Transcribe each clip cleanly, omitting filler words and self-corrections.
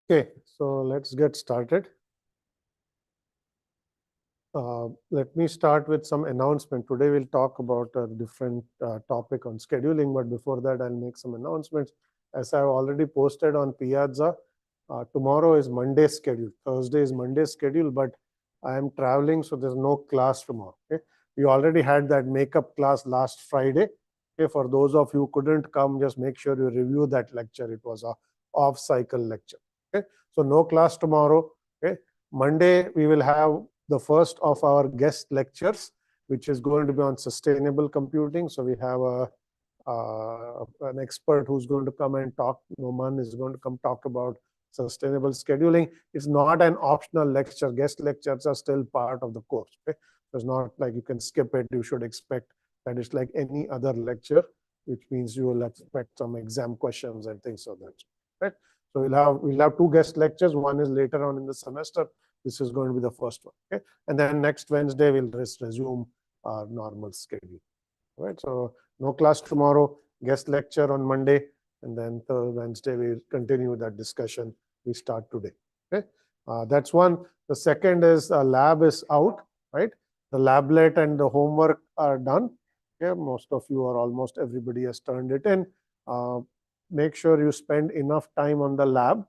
Okay, so let's get started. Let me start with some announcement. Today we'll talk about a different topic on scheduling, but before that I'll make some announcements. As I've already posted on Piazza, tomorrow is Monday schedule. Thursday is Monday schedule, but I am traveling, so there's no class tomorrow. Okay? We already had that makeup class last Friday. Okay, for those of you who couldn't come, just make sure you review that lecture. It was a off-cycle lecture. Okay, so no class tomorrow. Okay, Monday we will have the first of our guest lectures, which is going to be on sustainable computing. So we have an expert who's going to come and talk. Noman is going to come talk about sustainable scheduling. It's not an optional lecture. Guest lectures are still part of the course. Okay? It's not like you can skip it. You should expect that it's like any other lecture, which means you will expect some exam questions and things of that. Right? So we'll have two guest lectures. One is later on in the semester. This is going to be the first one. Okay, and then next Wednesday we'll resume our normal schedule. Right. So no class tomorrow. Guest lecture on Monday, and then Wednesday we continue that discussion we start today. Okay, that's one. The second is lab is out. Right, the lablet and the homework are done. Okay, most of you or almost everybody has turned it in. Make sure you spend enough time on the lab.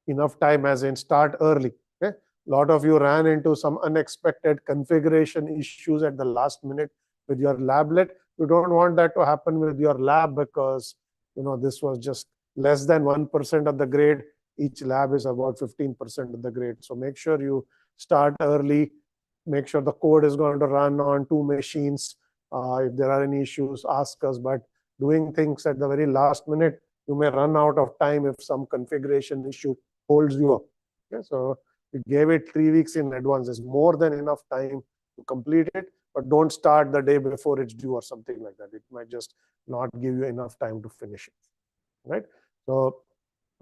Enough time as in start early. Okay, a lot of you ran into some unexpected configuration issues at the last minute with your lablet. You don't want that to happen with your lab, because this was just less than 1% of the grade. Each lab is about 15% of the grade. So make sure you start early. Make sure the code is going to run on 2 machines. If there are any issues, ask us. But doing things at the very last minute, you may run out of time if some configuration issue holds you up. Okay, so we gave it 3 weeks in advance. There's more than enough time to complete it, but don't start the day before it's due or something like that. It might just not give you enough time to finish it. Right? So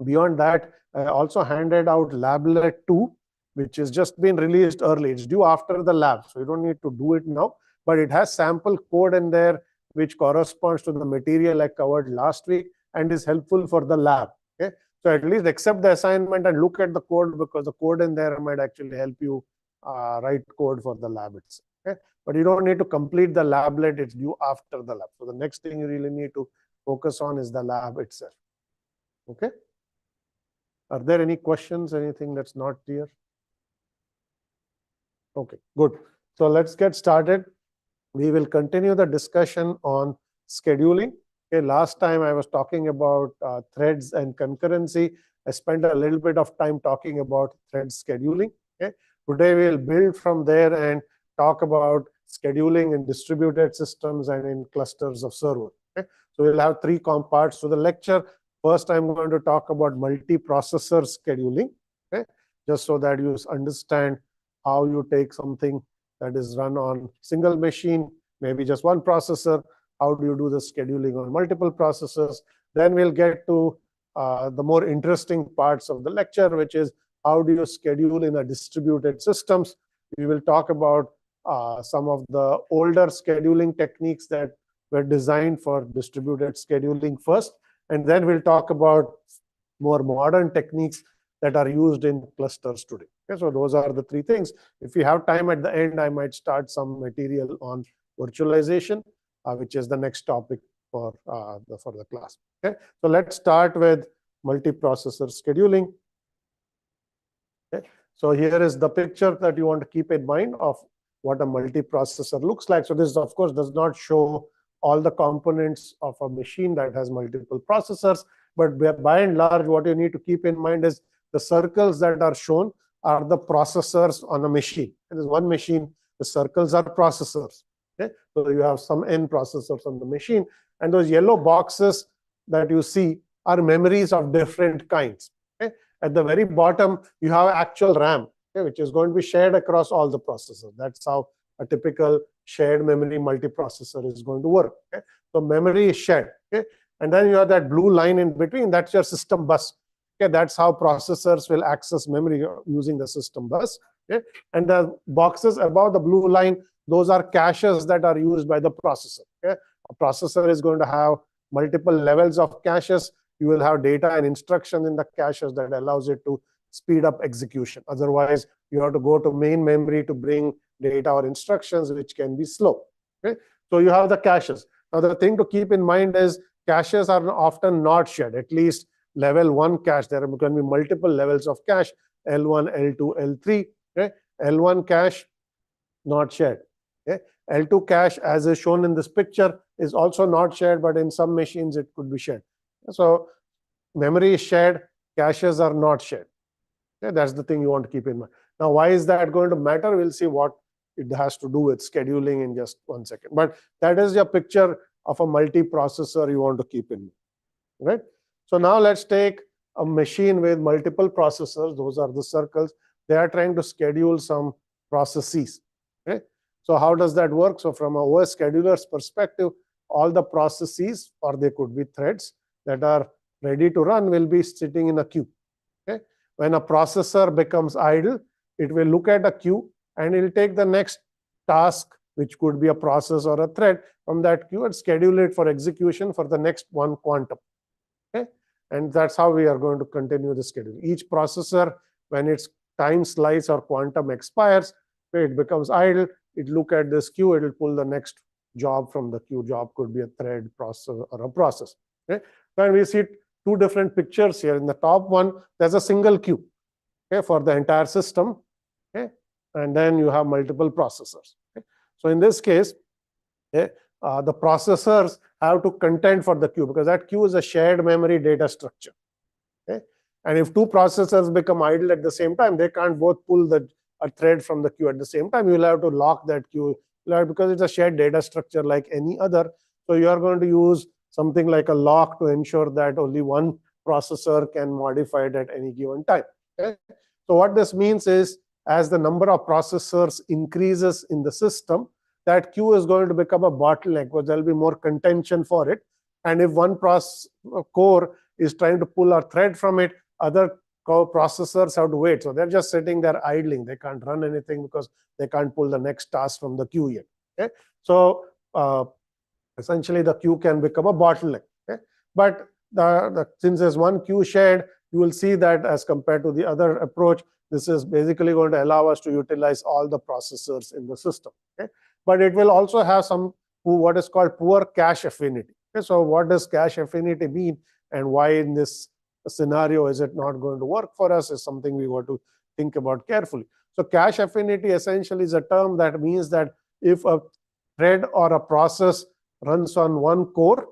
beyond that, I also handed out Lablet 2, which has just been released early. It's due after the lab, so you don't need to do it now, but it has sample code in there which corresponds to the material I covered last week and is helpful for the lab. Okay, so at least accept the assignment and look at the code, because the code in there might actually help you write code for the lab itself. Okay, but you don't need to complete the lablet. It's due after the lab. So the next thing you really need to focus on is the lab itself. Okay, are there any questions? Anything that's not clear? Okay, good. So let's get started. We will continue the discussion on scheduling. Okay, last time I was talking about threads and concurrency. I spent a little bit of time talking about thread scheduling. Okay, today we'll build from there and talk about scheduling in distributed systems and in clusters of servers. Okay, so we'll have 3 parts to the lecture. First, I'm going to talk about multiprocessor scheduling. Okay, just so that you understand how you take something that is run on single machine, maybe just one processor. How do you do the scheduling on multiple processors? Then we'll get to the more interesting parts of the lecture, which is how do you schedule in a distributed systems. We will talk about some of the older scheduling techniques that were designed for distributed scheduling first, and then we'll talk about more modern techniques that are used in clusters today. Okay, so those are the 3 things. If we have time at the end, I might start some material on virtualization, which is the next topic for the class. Okay, so let's start with multiprocessor scheduling. Okay, so here is the picture that you want to keep in mind of what a multiprocessor looks like. So this, of course, does not show all the components of a machine that has multiple processors, but by and large, what you need to keep in mind is the circles that are shown are the processors on a machine. There's one machine, the circles are processors. Okay, so you have some n processors on the machine, and those yellow boxes that you see are memories of different kinds. Okay, at the very bottom, you have actual RAM, okay, which is going to be shared across all the processors. That's how a typical shared memory multiprocessor is going to work. Okay, so memory is shared. Okay, and then you have that blue line in between. That's your system bus. Okay, that's how processors will access memory using the system bus. Okay, and the boxes above the blue line, those are caches that are used by the processor. Okay, a processor is going to have multiple levels of caches. you will have data and instructions in the caches that allows it to speed up execution. Otherwise, you have to go to main memory to bring data or instructions, which can be slow. Okay? So you have the caches. Now, the thing to keep in mind is caches are often not shared, at least level 1 cache. There can be multiple levels of cache, L1, L2, L3. Okay? L1 cache, not shared. Okay? L2 cache, as is shown in this picture, is also not shared, but in some machines it could be shared. So memory is shared, caches are not shared. Okay? That's the thing you want to keep in mind. Now, why is that going to matter? We'll see what it has to do with scheduling in just 1 second. But that is your picture of a multiprocessor you want to keep in mind. Right? So now let's take a machine with multiple processors. Those are the circles. They are trying to schedule some processes. Okay? So how does that work? So from a OS scheduler's perspective, all the processes, or they could be threads that are ready to run, will be sitting in a queue. Okay? When a processor becomes idle, it will look at a queue and it will take the next task, which could be a process or a thread, from that queue and schedule it for execution for the next one quantum. Okay? And that's how we are going to continue the schedule. Each processor, when its time slice or quantum expires, it becomes idle. It look at this queue, it will pull the next job from the queue. Job could be a thread, process, or a process. Okay? Then we see two different pictures here. In the top one, there's a single queue, okay, for the entire system. Okay? And then you have multiple processors. Okay? So in this case, okay, the processors have to contend for the queue, because that queue is a shared memory data structure. Okay? And if two processors become idle at the same time, they can't both pull a thread from the queue at the same time. You'll have to lock that queue, because it's a shared data structure like any other. So you are going to use something like a lock to ensure that only one processor can modify it at any given time. Okay? So what this means is, as the number of processors increases in the system, that queue is going to become a bottleneck, because there will be more contention for it. And if one core is trying to pull a thread from it, other processors have to wait. So they're just sitting there idling. They can't run anything because they can't pull the next task from the queue yet. Okay? So essentially, the queue can become a bottleneck. Okay? But since there's one queue shared, you will see that as compared to the other approach, this is basically going to allow us to utilize all the processors in the system. Okay? But it will also have some what is called poor cache affinity. Okay? So what does cache affinity mean, and why in this scenario is it not going to work for us, is something we want to think about carefully. So cache affinity essentially is a term that means that if a thread or a process runs on one core,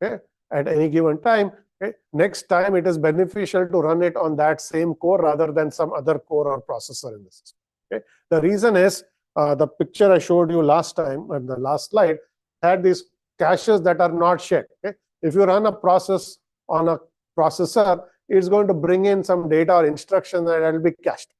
okay, at any given time, okay, next time it is beneficial to run it on that same core rather than some other core or processor in the system. Okay? The reason is, the picture I showed you last time on the last slide had these caches that are not shared. Okay? If you run a process on a processor, it's going to bring in some data or instruction that will be cached.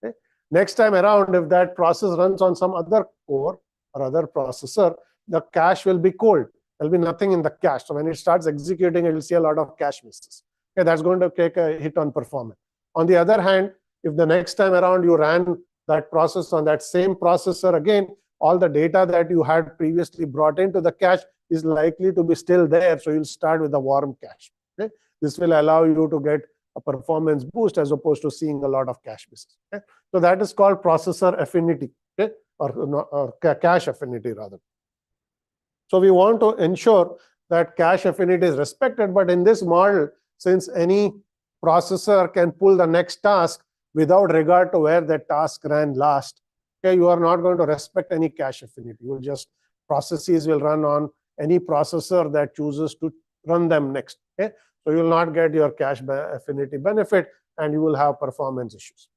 Okay? Next time around, if that process runs on some other core or other processor, the cache will be cold. There'll be nothing in the cache. So when it starts executing, it will see a lot of cache misses. Okay, that's going to take a hit on performance. On the other hand, if the next time around you ran that process on that same processor again, all the data that you had previously brought into the cache is likely to be still there. So you'll start with a warm cache. Okay? This will allow you to get a performance boost as opposed to seeing a lot of cache misses. Okay? So that is called processor affinity, okay? or cache affinity rather. So we want to ensure that cache affinity is respected. But in this model, since any processor can pull the next task without regard to where that task ran last, okay, you are not going to respect any cache affinity. You will just, processes will run on any processor that chooses to run them next. Okay? So you will not get your cache affinity benefit, and you will have performance issues.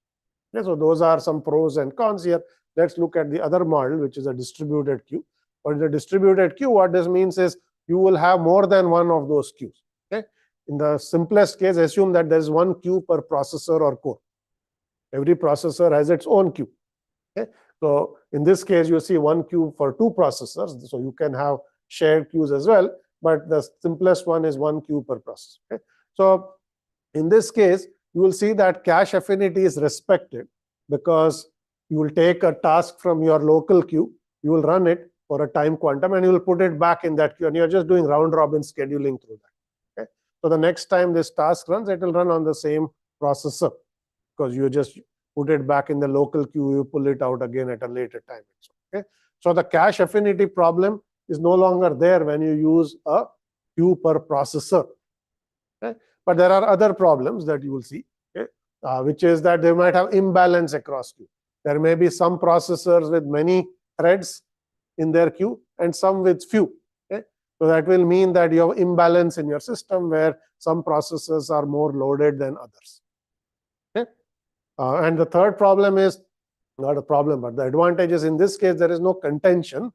Okay? So those are some pros and cons here. Let's look at the other model, which is a distributed queue. But in the distributed queue, what this means is you will have more than one of those queues. Okay? In the simplest case, assume that there is one queue per processor or core. Every processor has its own queue. Okay? So in this case, you see one queue for two processors. So you can have shared queues as well. But the simplest one is one queue per processor. Okay? So in this case, you will see that cache affinity is respected, because you will take a task from your local queue, you will run it for a time quantum, and you will put it back in that queue, and you're just doing round robin scheduling through that. Okay? So the next time this task runs, it will run on the same processor, because you just put it back in the local queue, you pull it out again at a later time. Okay? So the cache affinity problem is no longer there when you use a queue per processor. Okay? But there are other problems that you will see, okay? Which is that they might have imbalance across queue. There may be some processors with many threads in their queue and some with few. Okay? So that will mean that you have imbalance in your system where some processors are more loaded than others. Okay? And the third problem is not a problem, but the advantage is in this case there is no contention,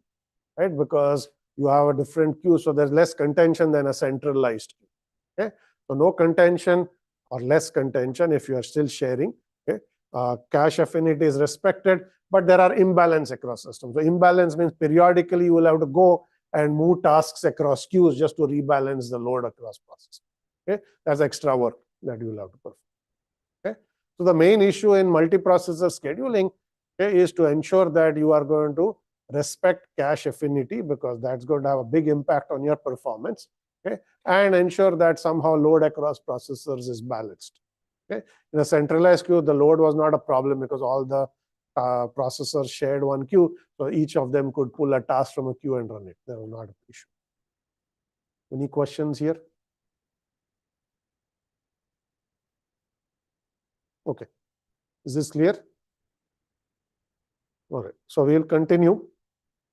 right? Because you have a different queue, so there's less contention than a centralized queue. Okay? So no contention or less contention if you are still sharing. Okay? Cache affinity is respected, but there are imbalance across systems. So imbalance means periodically you will have to go and move tasks across queues just to rebalance the load across processes. Okay? That's extra work that you will have to perform. Okay? So the main issue in multiprocessor scheduling, okay, is to ensure that you are going to respect cache affinity, because that's going to have a big impact on your performance. Okay? And ensure that somehow load across processors is balanced. Okay? In a centralized queue, the load was not a problem because all the processors shared one queue, so each of them could pull a task from a queue and run it. That was not an issue. Any questions here? Okay. Is this clear? All right. So we'll continue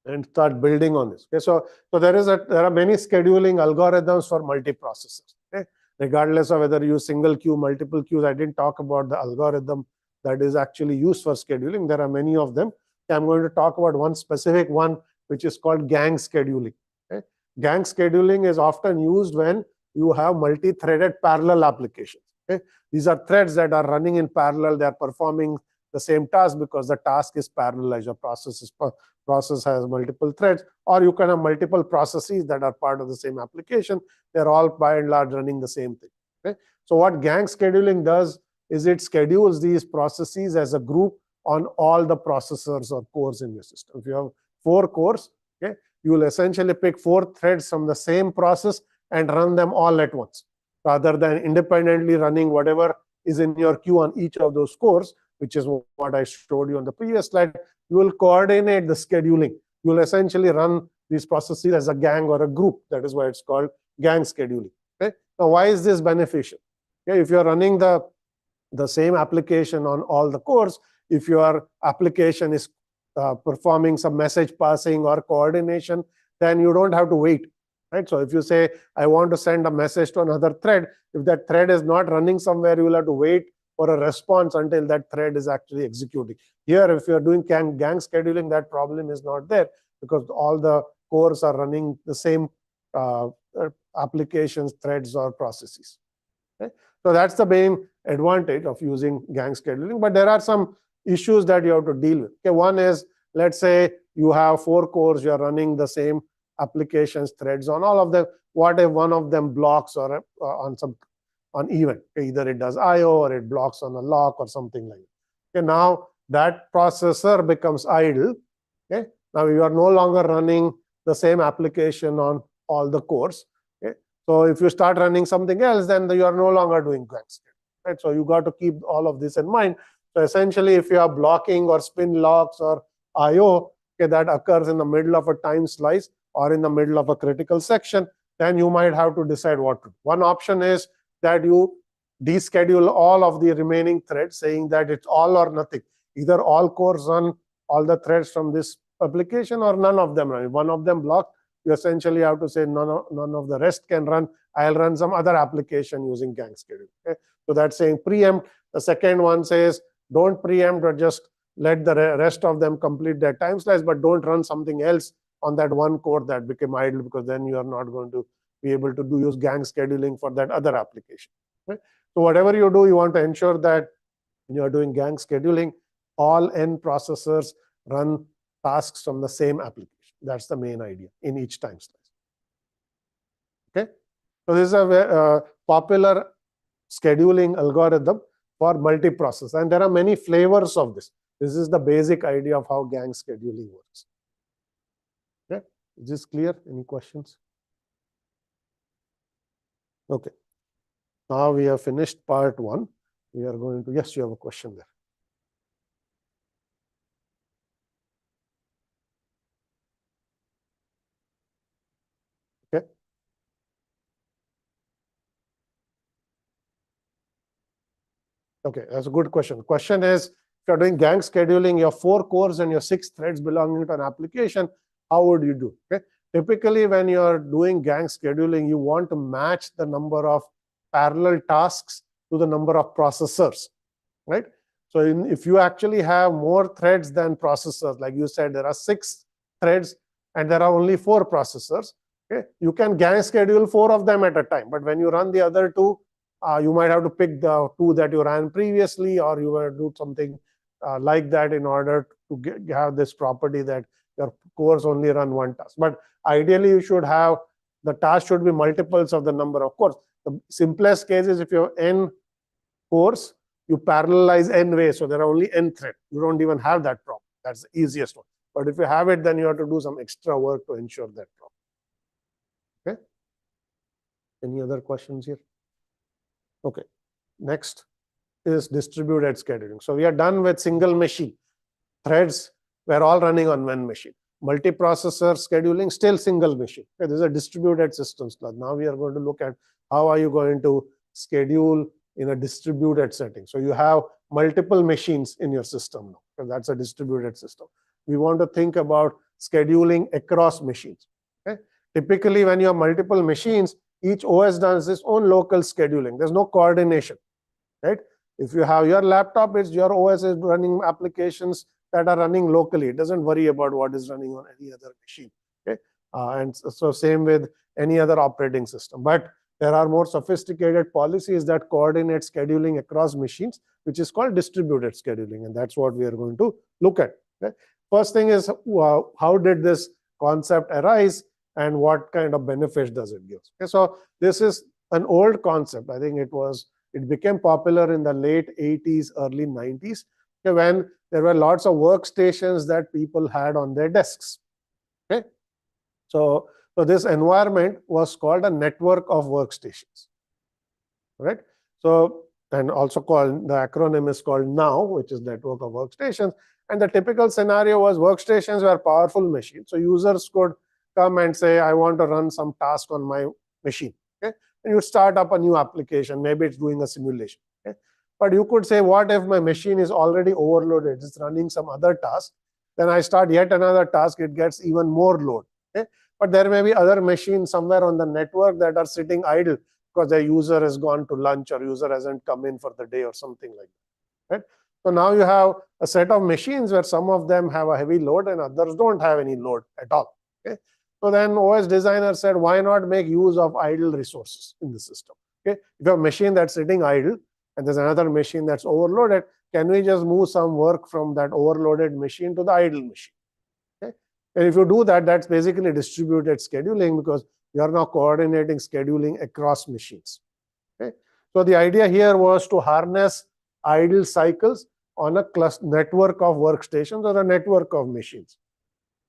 and start building on this. Okay. So there are many scheduling algorithms for multiprocessors. Okay. Regardless of whether you use single queue, multiple queues. I didn't talk about the algorithm that is actually used for scheduling. There are many of them. Okay, I'm going to talk about one specific one, which is called gang scheduling. Okay. Gang scheduling is often used when you have multi-threaded parallel applications. Okay. These are threads that are running in parallel. They are performing the same task because the task is parallelized. Your process has multiple threads, or you can have multiple processes that are part of the same application. They're all by and large running the same thing. Okay? So what gang scheduling does is it schedules these processes as a group on all the processors or cores in your system. If you have 4 cores, okay, you will essentially pick 4 threads from the same process and run them all at once, rather than independently running whatever is in your queue on each of those cores, which is what I showed you on the previous slide. You will coordinate the scheduling. You will essentially run these processes as a gang or a group. That is why it's called gang scheduling. Okay? Now, why is this beneficial? Okay, if you're running the same application on all the cores, if your application is performing some message passing or coordination, then you don't have to wait. Right? So if you say, I want to send a message to another thread, if that thread is not running somewhere, you will have to wait for a response until that thread is actually executing. Here, if you're doing gang scheduling, that problem is not there because all the cores are running the same applications, threads, or processes. Okay? So that's the main advantage of using gang scheduling. But there are some issues that you have to deal with. Okay, one is, let's say you have 4 cores, you're running the same applications, threads on all of them. What if one of them blocks or on event? Okay, either it does IO or it blocks on a lock or something like that. Okay, now that processor becomes idle. Okay, now you are no longer running the same application on all the cores. Okay, so if you start running something else, then you are no longer doing gang scheduling. Right, so you got to keep all of this in mind. So essentially, if you are blocking or spin locks or IO, okay, that occurs in the middle of a time slice or in the middle of a critical section, then you might have to decide what to do. One option is that you deschedule all of the remaining threads, saying that it's all or nothing. Either all cores run all the threads from this application or none of them run. If one of them blocked, you essentially have to say none of the rest can run. I'll run some other application using gang scheduling. Okay? So that's saying preempt. The second one says don't preempt, or just let the rest of them complete their time slice, but don't run something else on that one core that became idle, because then you are not going to be able to use gang scheduling for that other application. Right? So whatever you do, you want to ensure that when you are doing gang scheduling, all n processors run tasks from the same application. That's the main idea in each time slice. Okay, so this is a popular scheduling algorithm for multiprocess, and there are many flavors of this. This is the basic idea of how gang scheduling works. Okay, is this clear? Any questions? Okay, Now we have finished part 1. We are going to, yes, you have a question there. Okay. Okay, that's a good question. Question is, if you're doing gang scheduling, your 4 cores and your 6 threads belonging to an application, how would you do? Okay. Typically, when you're doing gang scheduling, you want to match the number of parallel tasks to the number of processors, right? So if you actually have more threads than processors, like you said, there are 6 threads and there are only 4 processors, okay, you can gang schedule 4 of them at a time. But when you run the other 2, you might have to pick the 2 that you ran previously, or you will do something like that in order to have this property that your cores only run 1 task. But ideally, you should have the task should be multiples of the number of cores. The simplest case is if you have n cores, you parallelize n ways, so there are only n threads. You don't even have that problem. That's the easiest one. But if you have it, then you have to do some extra work to ensure that problem. Okay. Any other questions here? Okay. Next is distributed scheduling. So we are done with single machine. Threads were all running on one machine. Multiprocessor scheduling, still single machine. Okay, this is a distributed systems class. Now we are going to look at how are you going to schedule in a distributed setting. So you have multiple machines in your system now. So that's a distributed system. We want to think about scheduling across machines. Okay? Typically, when you have multiple machines, each OS does its own local scheduling. There's no coordination, right? If you have your laptop, it's your OS is running applications that are running locally. It doesn't worry about what is running on any other machine. Okay, and so same with any other operating system. But there are more sophisticated policies that coordinate scheduling across machines, which is called distributed scheduling, and that's what we are going to look at. Okay? First thing is, how did this concept arise, and what kind of benefits does it give? Okay, so this is an old concept. I think it became popular in the late 80s, early 90s, okay, when there were lots of workstations that people had on their desks. Okay, so this environment was called a network of workstations, right? So, and also called, the acronym is called NOW, which is network of workstations. And the typical scenario was workstations were powerful machines. So users could come and say, I want to run some task on my machine. Okay, and you start up a new application. Maybe it's doing a simulation. Okay, but you could say, what if my machine is already overloaded? It's running some other task. Then I start yet another task. It gets even more load. Okay, but there may be other machines somewhere on the network that are sitting idle because the user has gone to lunch or user hasn't come in for the day or something like that. Right? So now you have a set of machines where some of them have a heavy load and others don't have any load at all. Okay? So then OS designer said, why not make use of idle resources in the system? Okay? If you have a machine that's sitting idle and there's another machine that's overloaded, can we just move some work from that overloaded machine to the idle machine? Okay? And if you do that, that's basically distributed scheduling because you are now coordinating scheduling across machines. Okay? So the idea here was to harness idle cycles on a network of workstations or a network of machines.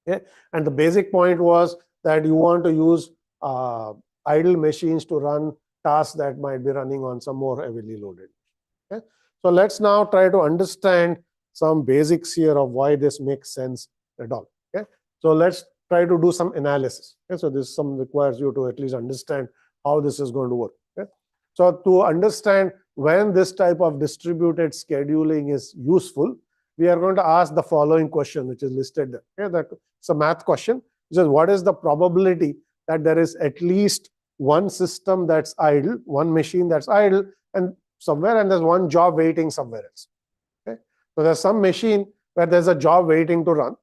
Okay? And the basic point was that you want to use idle machines to run tasks that might be running on some more heavily loaded. Okay? So let's now try to understand some basics here of why this makes sense at all. Okay? So let's try to do some analysis. Okay? So this requires you to at least understand how this is going to work. Okay? So to understand when this type of distributed scheduling is useful, we are going to ask the following question, which is listed there. Okay? It's a math question, which is what is the probability that there is at least one system that's idle, one machine that's idle, and somewhere, and there's one job waiting somewhere else. Okay? So there's some machine where there's a job waiting to run,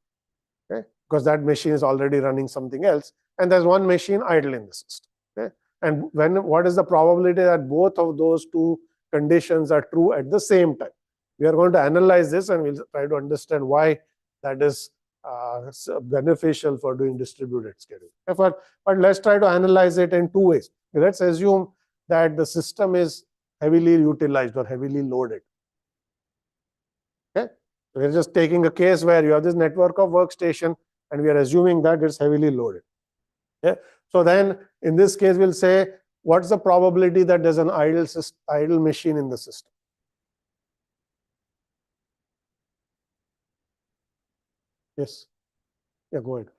okay, because that machine is already running something else, and there's one machine idle in the system. Okay? And what is the probability that both of those two conditions are true at the same time? We are going to analyze this and we'll try to understand why that is beneficial for doing distributed scheduling. But let's try to analyze it in 2 ways. Let's assume that the system is heavily utilized or heavily loaded. Okay, so we're just taking a case where you have this network of workstation and we are assuming that it's heavily loaded. Okay, so then in this case we'll say what's the probability that there's an idle machine in the system? Yes. Yeah, go ahead.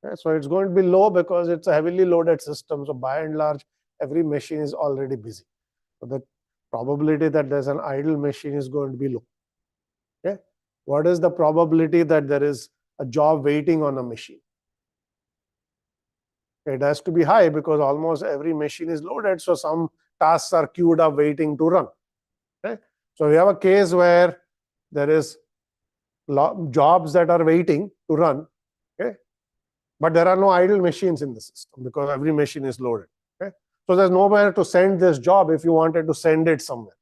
Okay, so it's going to be low because it's a heavily loaded system. So by and large, every machine is already busy. So the probability that there's an idle machine is going to be low. Okay. What is the probability that there is a job waiting on a machine? It has to be high because almost every machine is loaded. So some tasks are queued up waiting to run. Okay. So we have a case where there is jobs that are waiting to run. Okay. But there are no idle machines in the system because every machine is loaded. Okay. So there's nowhere to send this job if you wanted to send it somewhere.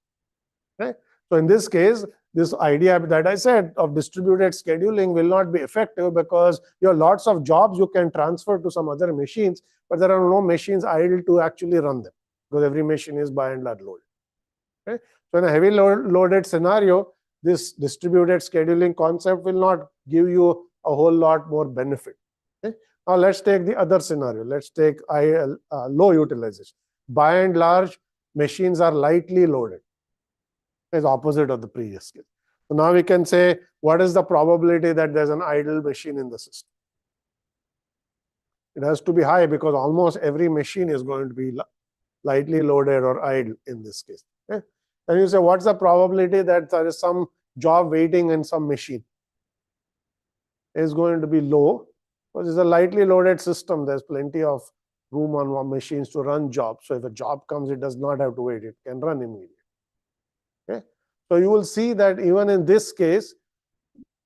Okay. So in this case, this idea that I said of distributed scheduling will not be effective because you have lots of jobs you can transfer to some other machines, but there are no machines idle to actually run them because every machine is by and large loaded. Okay. So in a heavy loaded scenario, this distributed scheduling concept will not give you a whole lot more benefit. Okay. Now let's take the other scenario. Let's take low utilization. By and large, machines are lightly loaded. Is opposite of the previous case. So now we can say, what is the probability that there's an idle machine in the system? It has to be high because almost every machine is going to be lightly loaded or idle in this case. Okay? And you say, what's the probability that there is some job waiting in some machine? Is going to be low because it's a lightly loaded system. There's plenty of room on machines to run jobs. So if a job comes, it does not have to wait. It can run immediately. Okay. So you will see that even in this case,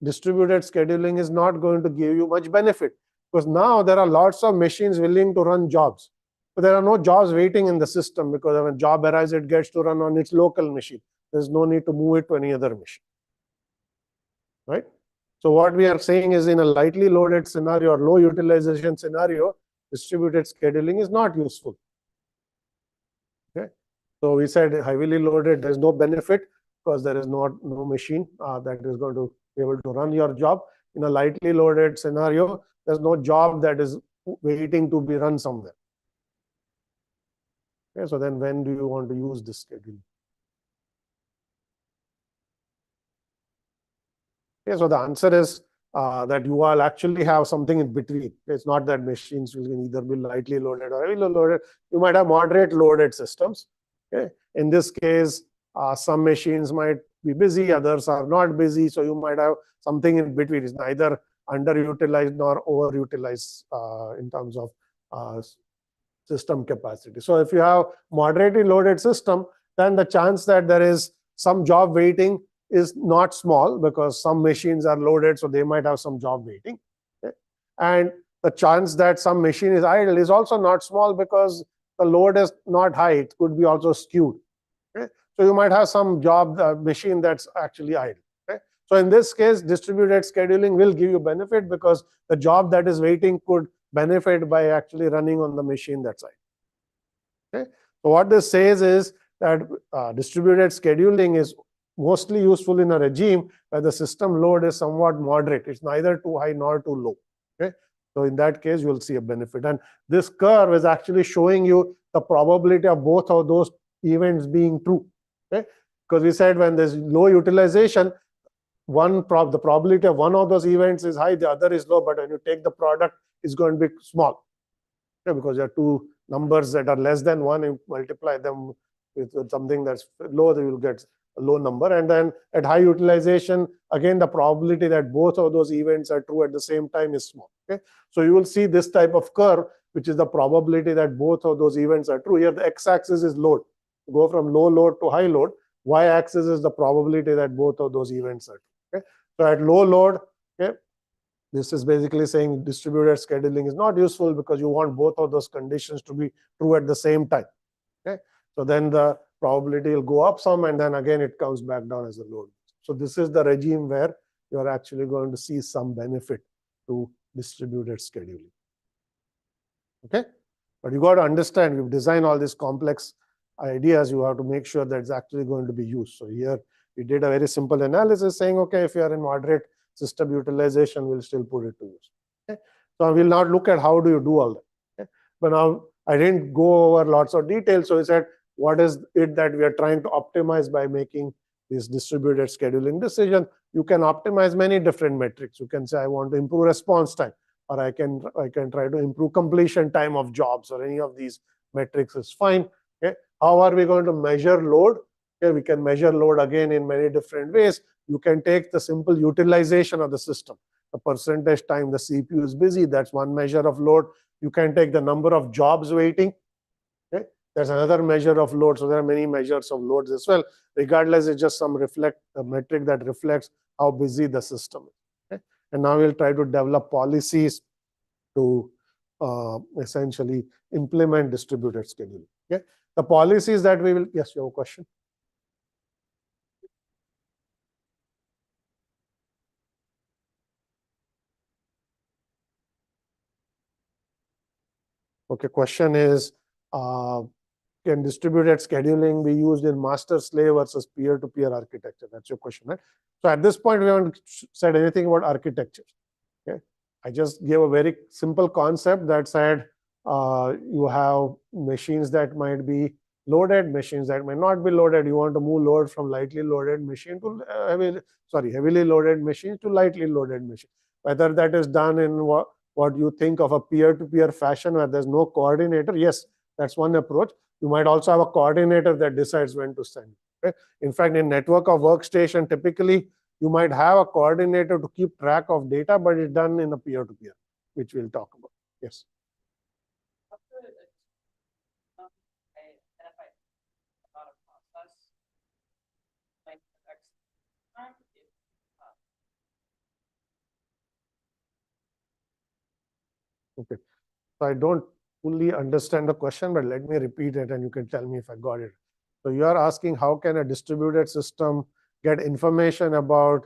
distributed scheduling is not going to give you much benefit because now there are lots of machines willing to run jobs. But there are no jobs waiting in the system because when a job arrives, it gets to run on its local machine. There's no need to move it to any other machine. Right? So what we are saying is in a lightly loaded scenario or low utilization scenario, distributed scheduling is not useful. Okay. So we said heavily loaded, there's no benefit because there is no machine that is going to be able to run your job. In a lightly loaded scenario, there's no job that is waiting to be run somewhere. Okay, so then when do you want to use this schedule? Okay, so the answer is that you will actually have something in between. It's not that machines will either be lightly loaded or heavily loaded. You might have moderate loaded systems. Okay. In this case, some machines might be busy, others are not busy. So you might have something in between. It's neither underutilized nor overutilized in terms of system capacity. So if you have moderately loaded system, then the chance that there is some job waiting is not small because some machines are loaded, so they might have some job waiting. Okay. And the chance that some machine is idle is also not small because the load is not high. It could be also skewed. Okay. So you might have some job machine that's actually idle. Okay. So in this case, distributed scheduling will give you benefit because the job that is waiting could benefit by actually running on the machine that's idle. Okay. So what this says is that distributed scheduling is mostly useful in a regime where the system load is somewhat moderate. It's neither too high nor too low. Okay. So in that case, you'll see a benefit. And this curve is actually showing you the probability of both of those events being true. Okay. Because we said when there's low utilization, the probability of one of those events is high, the other is low, but when you take the product, it's going to be small. Okay. Because there are two numbers that are less than one, you multiply them with something that's low, you will get a low number. And then at high utilization, again, the probability that both of those events are true at the same time is small. Okay. So you will see this type of curve, which is the probability that both of those events are true. Here, the x-axis is load. You go from low load to high load. Y-axis is the probability that both of those events are true. Okay. So at low load, okay, this is basically saying distributed scheduling is not useful because you want both of those conditions to be true at the same time. Okay. So then the probability will go up some, and then again it comes back down as a load. So this is the regime where you're actually going to see some benefit to distributed scheduling. Okay. But you got to understand, you've designed all these complex ideas, you have to make sure that it's actually going to be used. So here we did a very simple analysis saying, okay, if you are in moderate system utilization, we'll still put it to use. Okay. So I will not look at how do you do all that. Okay? But now I didn't go over lots of details. So he said, what is it that we are trying to optimize by making this distributed scheduling decision? You can optimize many different metrics. You can say, I want to improve response time, or I can try to improve completion time of jobs, or any of these metrics is fine. Okay? How are we going to measure load? Okay, we can measure load again in many different ways. You can take the simple utilization of the system, the percentage time the CPU is busy. That's one measure of load. You can take the number of jobs waiting. Okay? There's another measure of load. So there are many measures of loads as well. Regardless, it's just some a metric that reflects how busy the system is. Okay? And now we'll try to develop policies to essentially implement distributed scheduling. Okay? The policies that we will, yes, you have a question? Okay, question is, can distributed scheduling be used in master-slave versus peer-to-peer architecture? That's your question, right? So at this point, we haven't said anything about architecture. Okay, I just gave a very simple concept that said you have machines that might be loaded, machines that may not be loaded. You want to move load from lightly loaded machine to heavily loaded machine to lightly loaded machine. Whether that is done in what you think of a peer-to-peer fashion where there's no coordinator, yes, that's one approach. You might also have a coordinator that decides when to send. Okay? In fact, in network of workstation, typically you might have a coordinator to keep track of data, but it's done in a peer-to-peer, which we'll talk about. Yes. Okay. So I don't fully understand the question, but let me repeat it and you can tell me if I got it. So you are asking, how can a distributed system get information about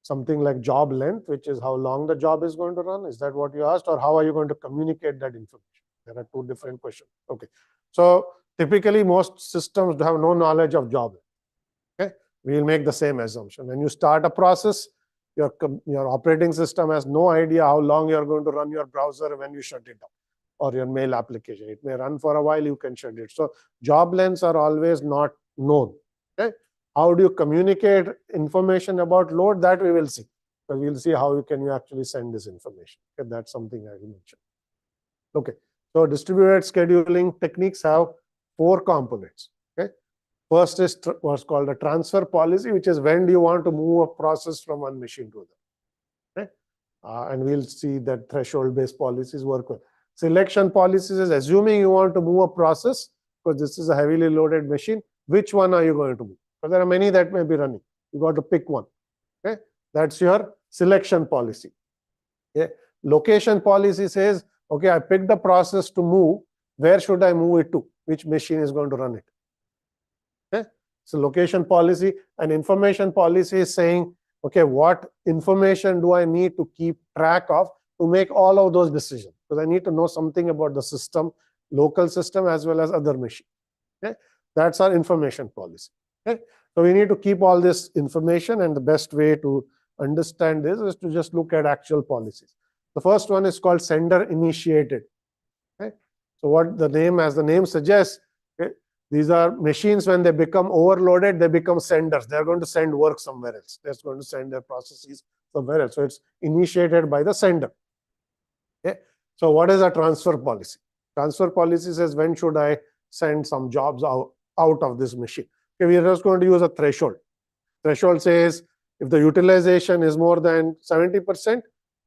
something like job length, which is how long the job is going to run? Is that what you asked? Or how are you going to communicate that information? There are two different questions. Okay. So typically, most systems have no knowledge of job length. Okay. We'll make the same assumption. When you start a process, your operating system has no idea how long you're going to run your browser when you shut it down, or your mail application. It may run for a while, you can shut it. So job lengths are always not known. Okay? How do you communicate information about load? That we will see. So we'll see how you actually send this information. Okay? That's something I will mention. Okay. So distributed scheduling techniques have 4 components. Okay. First is what's called a transfer policy, which is when do you want to move a process from one machine to another. Okay? And we'll see that threshold-based policies work well. Selection policies is assuming you want to move a process, because this is a heavily loaded machine. Which one are you going to move? Because there are many that may be running. You got to pick one. Okay? That's your selection policy. Okay? Location policy says, okay, I picked the process to move. Where should I move it to? Which machine is going to run it? Okay? So location policy. And information policy is saying, okay, what information do I need to keep track of to make all of those decisions? Because I need to know something about the system, local system, as well as other machines. Okay? That's our information policy. Okay? So we need to keep all this information, and the best way to understand this is to just look at actual policies. The first one is called sender initiated. Okay? So what the name suggests, okay, these are machines, when they become overloaded, they become senders. They're going to send work somewhere else. They're going to send their processes somewhere else. So it's initiated by the sender. Okay? So what is a transfer policy? Transfer policy says, when should I send some jobs out of this machine? Okay, we are just going to use a threshold. Threshold says, if the utilization is more than 70%,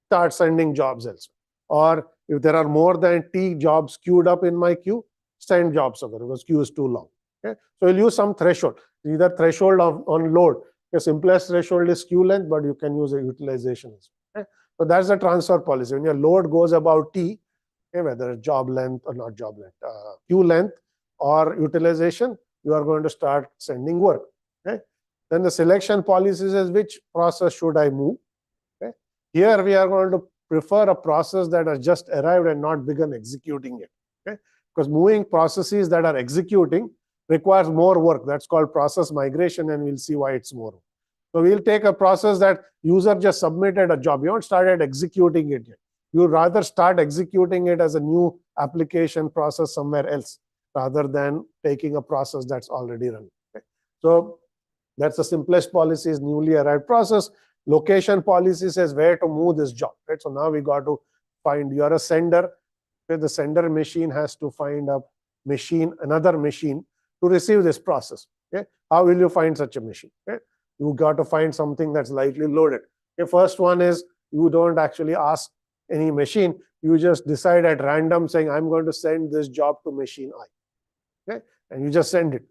start sending jobs elsewhere. Or if there are more than T jobs queued up in my queue, send jobs over because queue is too long. Okay? So we'll use some threshold. Either threshold on load. The simplest threshold is queue length, but you can use a utilization as well. Okay? So that's the transfer policy. When your load goes above T, okay, whether it's job length or not job length, queue length or utilization, you are going to start sending work. Okay? Then the selection policy says, which process should I move? Okay? Here we are going to prefer a process that has just arrived and not begun executing it. Okay? Because moving processes that are executing requires more work. That's called process migration, and we'll see why it's more. So we'll take a process that user just submitted a job. You haven't started executing it yet. You rather start executing it as a new application process somewhere else rather than taking a process that's already running. Okay? So that's the simplest policy is newly arrived process. Location policy says where to move this job. Right? So now we got to find, you're a sender. Okay? The sender machine has to find a machine, another machine to receive this process. Okay? How will you find such a machine? Okay? You got to find something that's lightly loaded. Okay? First one is you don't actually ask any machine. You just decide at random saying, I'm going to send this job to machine I. Okay? And you just send it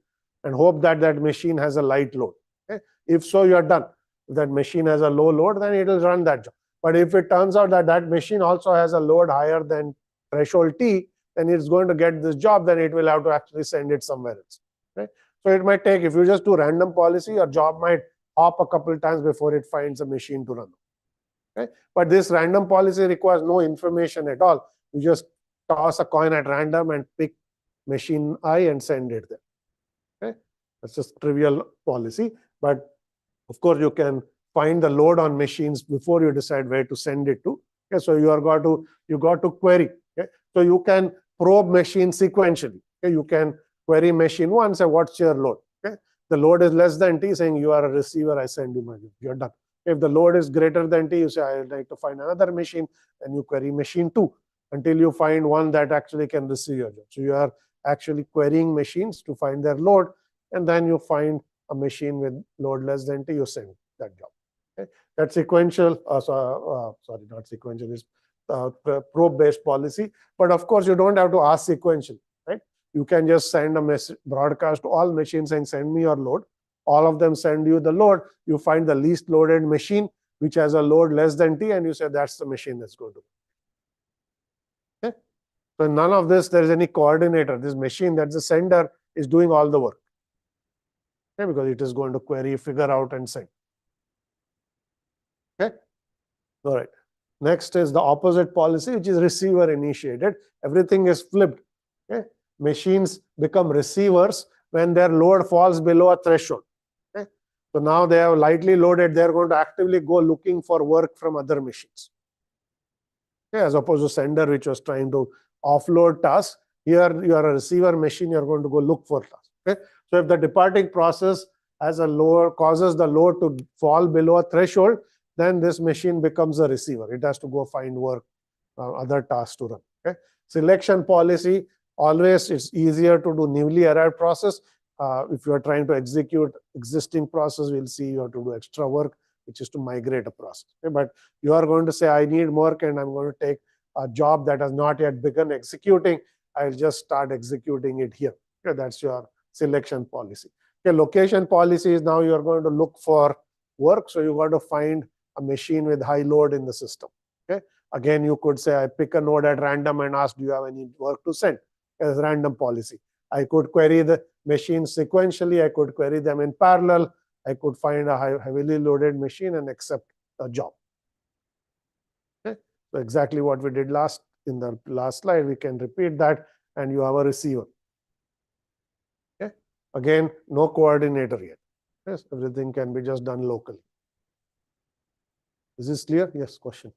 and hope that that machine has a light load. Okay? If so, you're done. If that machine has a low load, then it will run that job. But if it turns out that that machine also has a load higher than threshold T, then it's going to get this job, then it will have to actually send it somewhere else. Right? So it might take, if you just do random policy, your job might hop a couple of times before it finds a machine to run. Okay? But this random policy requires no information at all. You just toss a coin at random and pick machine I and send it there. Okay? That's just trivial policy. But of course, you can find the load on machines before you decide where to send it to. Okay? So you got to query. Okay? So you can probe machine sequentially. Okay? You can query machine one, say what's your load. Okay? The load is less than T, saying you are a receiver, I send you my job. You're done. If the load is greater than T, you say I'd like to find another machine, and you query machine 2 until you find one that actually can receive your job. So you are actually querying machines to find their load, and then you find a machine with load less than T, you send that job. Okay? That's sequential, sorry, not sequential, it's probe-based policy. But of course, you don't have to ask sequential, right? You can just send a message broadcast to all machines saying, send me your load. All of them send you the load. You find the least loaded machine, which has a load less than T, and you say that's the machine that's going to. Okay? So in none of this, there is any coordinator. This machine, that's the sender, is doing all the work. Okay? Because it is going to query, figure out, and send. Okay? All right. Next is the opposite policy, which is receiver initiated. Everything is flipped. Okay? Machines become receivers when their load falls below a threshold. Okay? So now they are lightly loaded, they're going to actively go looking for work from other machines. Okay? As opposed to sender, which was trying to offload tasks. Here you are a receiver machine, you're going to go look for tasks. Okay? So if the departing process has a lower, causes the load to fall below a threshold, then this machine becomes a receiver. It has to go find work, other tasks to run. Okay? Selection policy, always it's easier to do newly arrived process. If you are trying to execute existing process, we'll see you have to do extra work, which is to migrate a process. Okay? But you are going to say, I need work and I'm going to take a job that has not yet begun executing. I'll just start executing it here. Okay? That's your selection policy. Okay? Location policy is now you're going to look for work. So you got to find a machine with high load in the system. Okay? Again, you could say, I pick a node at random and ask, do you have any work to send? As random policy. I could query the machines sequentially. I could query them in parallel. I could find a heavily loaded machine and accept a job. Okay? So exactly what we did in the last slide, we can repeat that, and you have a receiver. Okay? Again, no coordinator yet. Yes, everything can be just done locally. Is this clear? Yes, question.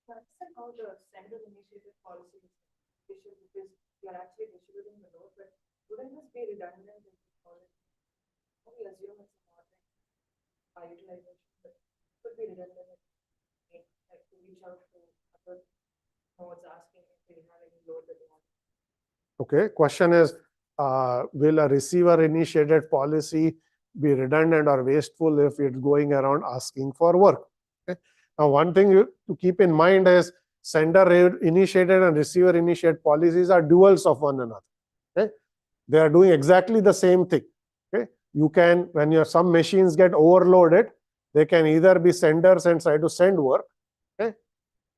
How the sender initiated policy is issued, because you are actually distributing the load, but wouldn't this be redundant if you call it? We assume it's not like utilization, but it could be redundant if like to reach out to other nodes asking if they have any load that they want. Okay, question is, will a receiver initiated policy be redundant or wasteful if it's going around asking for work? Okay. Now, one thing to keep in mind is sender initiated and receiver initiated policies are duals of one another. Okay. They are doing exactly the same thing. Okay. You can, when some machines get overloaded, they can either be senders and try to send work. Okay.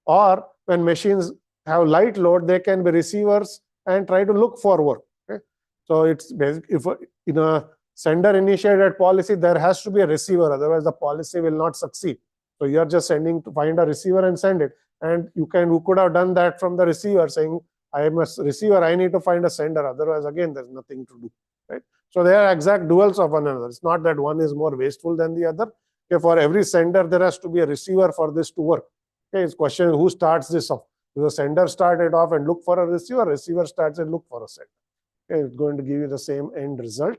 Or when machines have light load, they can be receivers and try to look for work. Okay. So it's basically, if in a sender initiated policy, there has to be a receiver, otherwise the policy will not succeed. So you're just sending to find a receiver and send it. And you could have done that from the receiver, saying, I am a receiver, I need to find a sender. Otherwise, again, there's nothing to do. Right? So they are exact duals of one another. It's not that one is more wasteful than the other. Okay, for every sender, there has to be a receiver for this to work. Okay, it's question who starts this off. Do the sender start it off and look for a receiver? Receiver starts and look for a sender. Okay, it's going to give you the same end result,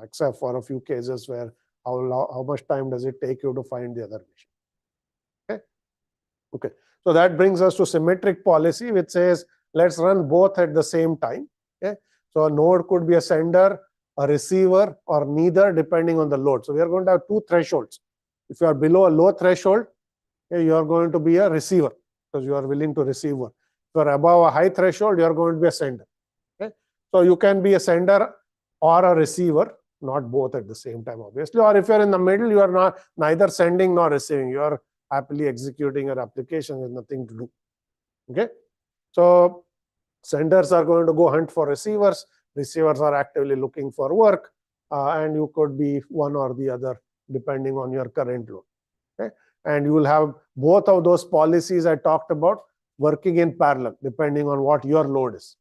except for a few cases where how much time does it take you to find the other machine. Okay, so that brings us to symmetric policy, which says let's run both at the same time. Okay, so a node could be a sender, a receiver, or neither, depending on the load. So we are going to have two thresholds. If you are below a low threshold, okay, you are going to be a receiver because you are willing to receive one. If you are above a high threshold, you are going to be a sender. Okay, so you can be a sender or a receiver, not both at the same time, obviously. Or if you are in the middle, you are not neither sending nor receiving. You are happily executing your application with nothing to do. Okay, so senders are going to go hunt for receivers. Receivers are actively looking for work, and you could be one or the other depending on your current load. Okay, and you will have both of those policies I talked about working in parallel depending on what your load is.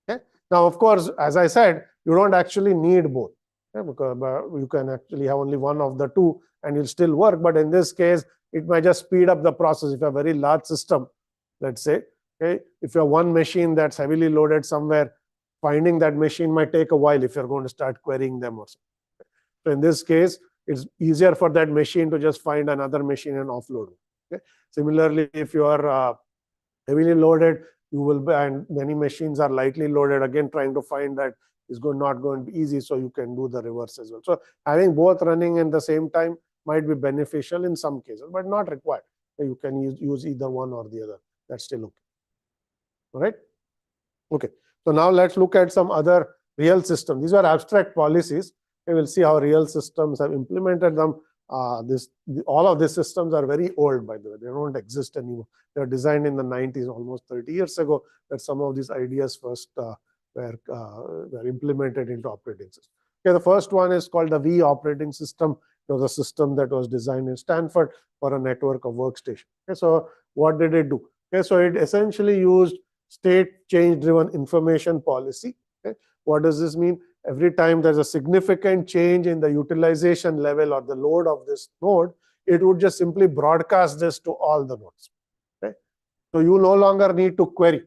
Okay, now of course, as I said, you don't actually need both. Okay, because you can actually have only one of the two and you'll still work. But in this case, it might just speed up the process. If you have a very large system, let's say, okay, if you have one machine that's heavily loaded somewhere, finding that machine might take a while if you're going to start querying them or something. So in this case, it's easier for that machine to just find another machine and offload it. Okay? Similarly, if you are heavily loaded, you will be, and many machines are lightly loaded, again, trying to find that is not going to be easy, so you can do the reverse as well. So having both running in the same time might be beneficial in some cases, but not required. So you can use either one or the other. That's still okay. All right. Okay. So now let's look at some other real systems. These are abstract policies. We will see how real systems have implemented them. All of these systems are very old, by the way. They don't exist anymore. They were designed in the 90s, almost 30 years ago, that some of these ideas first were implemented into operating systems. Okay, the first one is called the V operating system. It was a system that was designed in Stanford for a network of workstations. Okay, so what did it do? Okay, so it essentially used state change driven information policy. Okay, what does this mean? Every time there's a significant change in the utilization level or the load of this node, it would just simply broadcast this to all the nodes. Okay, so you no longer need to query.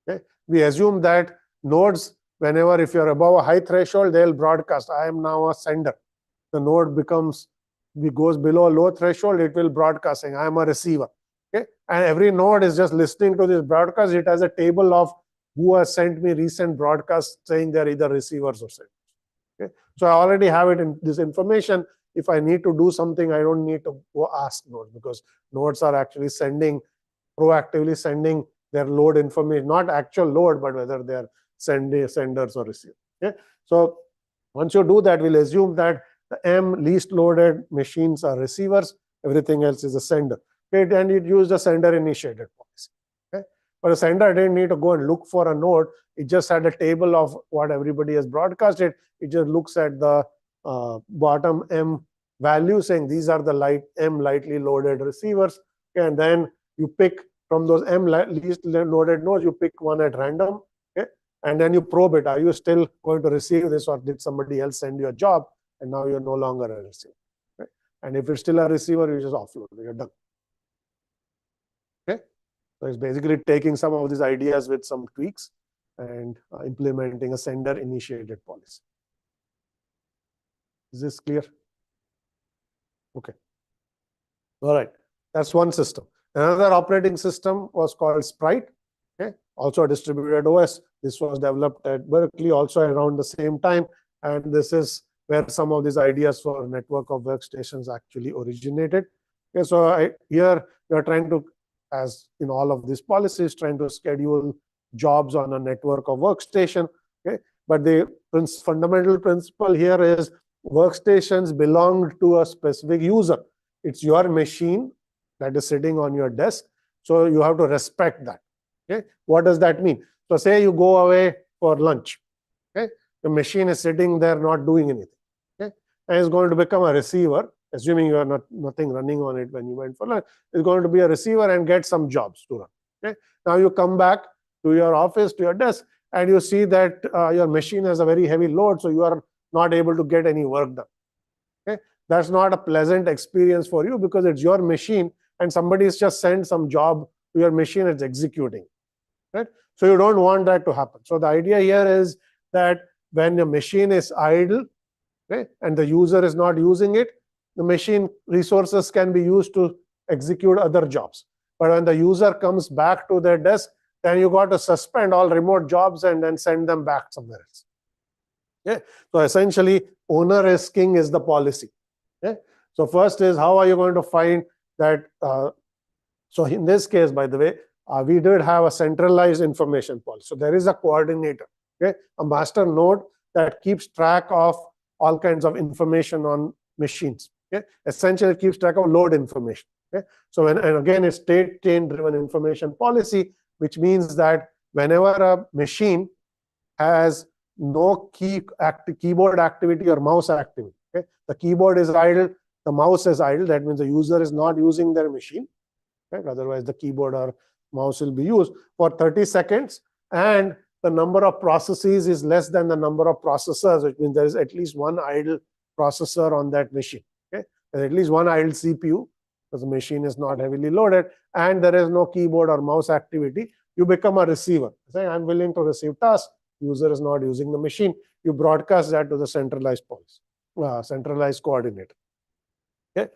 Okay, we assume that nodes, whenever if you're above a high threshold, they'll broadcast, I am now a sender. The node goes below a low threshold, it will broadcast saying, I am a receiver. Okay, and every node is just listening to this broadcast. It has a table of who has sent me recent broadcasts saying they're either receivers or senders. Okay, so I already have it in this information. If I need to do something, I don't need to go ask nodes, because nodes are actually proactively sending their load information, not actual load, but whether they're senders or receivers. Okay, so once you do that, we'll assume that the M least loaded machines are receivers, everything else is a sender. Okay, and it used a sender initiated policy. Okay, but a sender didn't need to go and look for a node. It just had a table of what everybody has broadcasted. It just looks at the bottom M value saying these are the lightly loaded receivers. Okay, and then you pick from those M least loaded nodes, you pick one at random. Okay, and then you probe it. Are you still going to receive this, or did somebody else send you a job and now you're no longer a receiver? Okay, and if it's still a receiver, you just offload it. You're done. Okay, so it's basically taking some of these ideas with some tweaks and implementing a sender initiated policy. Is this clear? Okay. All right. That's one system. Another operating system was called Sprite. Okay, also a distributed OS. This was developed at Berkeley also around the same time, and this is where some of these ideas for network of workstations actually originated. Okay, so here we are trying to, as in all of these policies, trying to schedule jobs on a network of workstation. Okay, but the fundamental principle here is workstations belong to a specific user. It's your machine that is sitting on your desk, so you have to respect that. Okay, what does that mean? So say you go away for lunch. Okay, the machine is sitting there not doing anything. Okay, and it's going to become a receiver, assuming you are nothing running on it when you went for lunch. It's going to be a receiver and get some jobs to run. Okay, now you come back to your office, to your desk, and you see that your machine has a very heavy load, so you are not able to get any work done. Okay, that's not a pleasant experience for you, because it's your machine and somebody has just sent some job to your machine, it's executing, right? So you don't want that to happen. So the idea here is that when your machine is idle, okay, and the user is not using it, the machine resources can be used to execute other jobs. But when the user comes back to their desk, then you got to suspend all remote jobs and then send them back somewhere else. Okay? So essentially, owner is king is the policy. Okay? So first is, how are you going to find that? So in this case, by the way, we did have a centralized information policy. So there is a coordinator, okay, a master node that keeps track of all kinds of information on machines. Okay? Essentially, it keeps track of load information. Okay? So and again, it's state chain driven information policy, which means that whenever a machine has no keyboard activity or mouse activity, okay, the keyboard is idle, the mouse is idle, that means the user is not using their machine, right? Otherwise the keyboard or mouse will be used for 30 seconds, and the number of processes is less than the number of processors, which means there is at least one idle processor on that machine. Okay? There's at least one idle CPU because the machine is not heavily loaded, and there is no keyboard or mouse activity. You become a receiver. Say, I'm willing to receive tasks. User is not using the machine. You broadcast that to the centralized policy, centralized coordinator. Okay?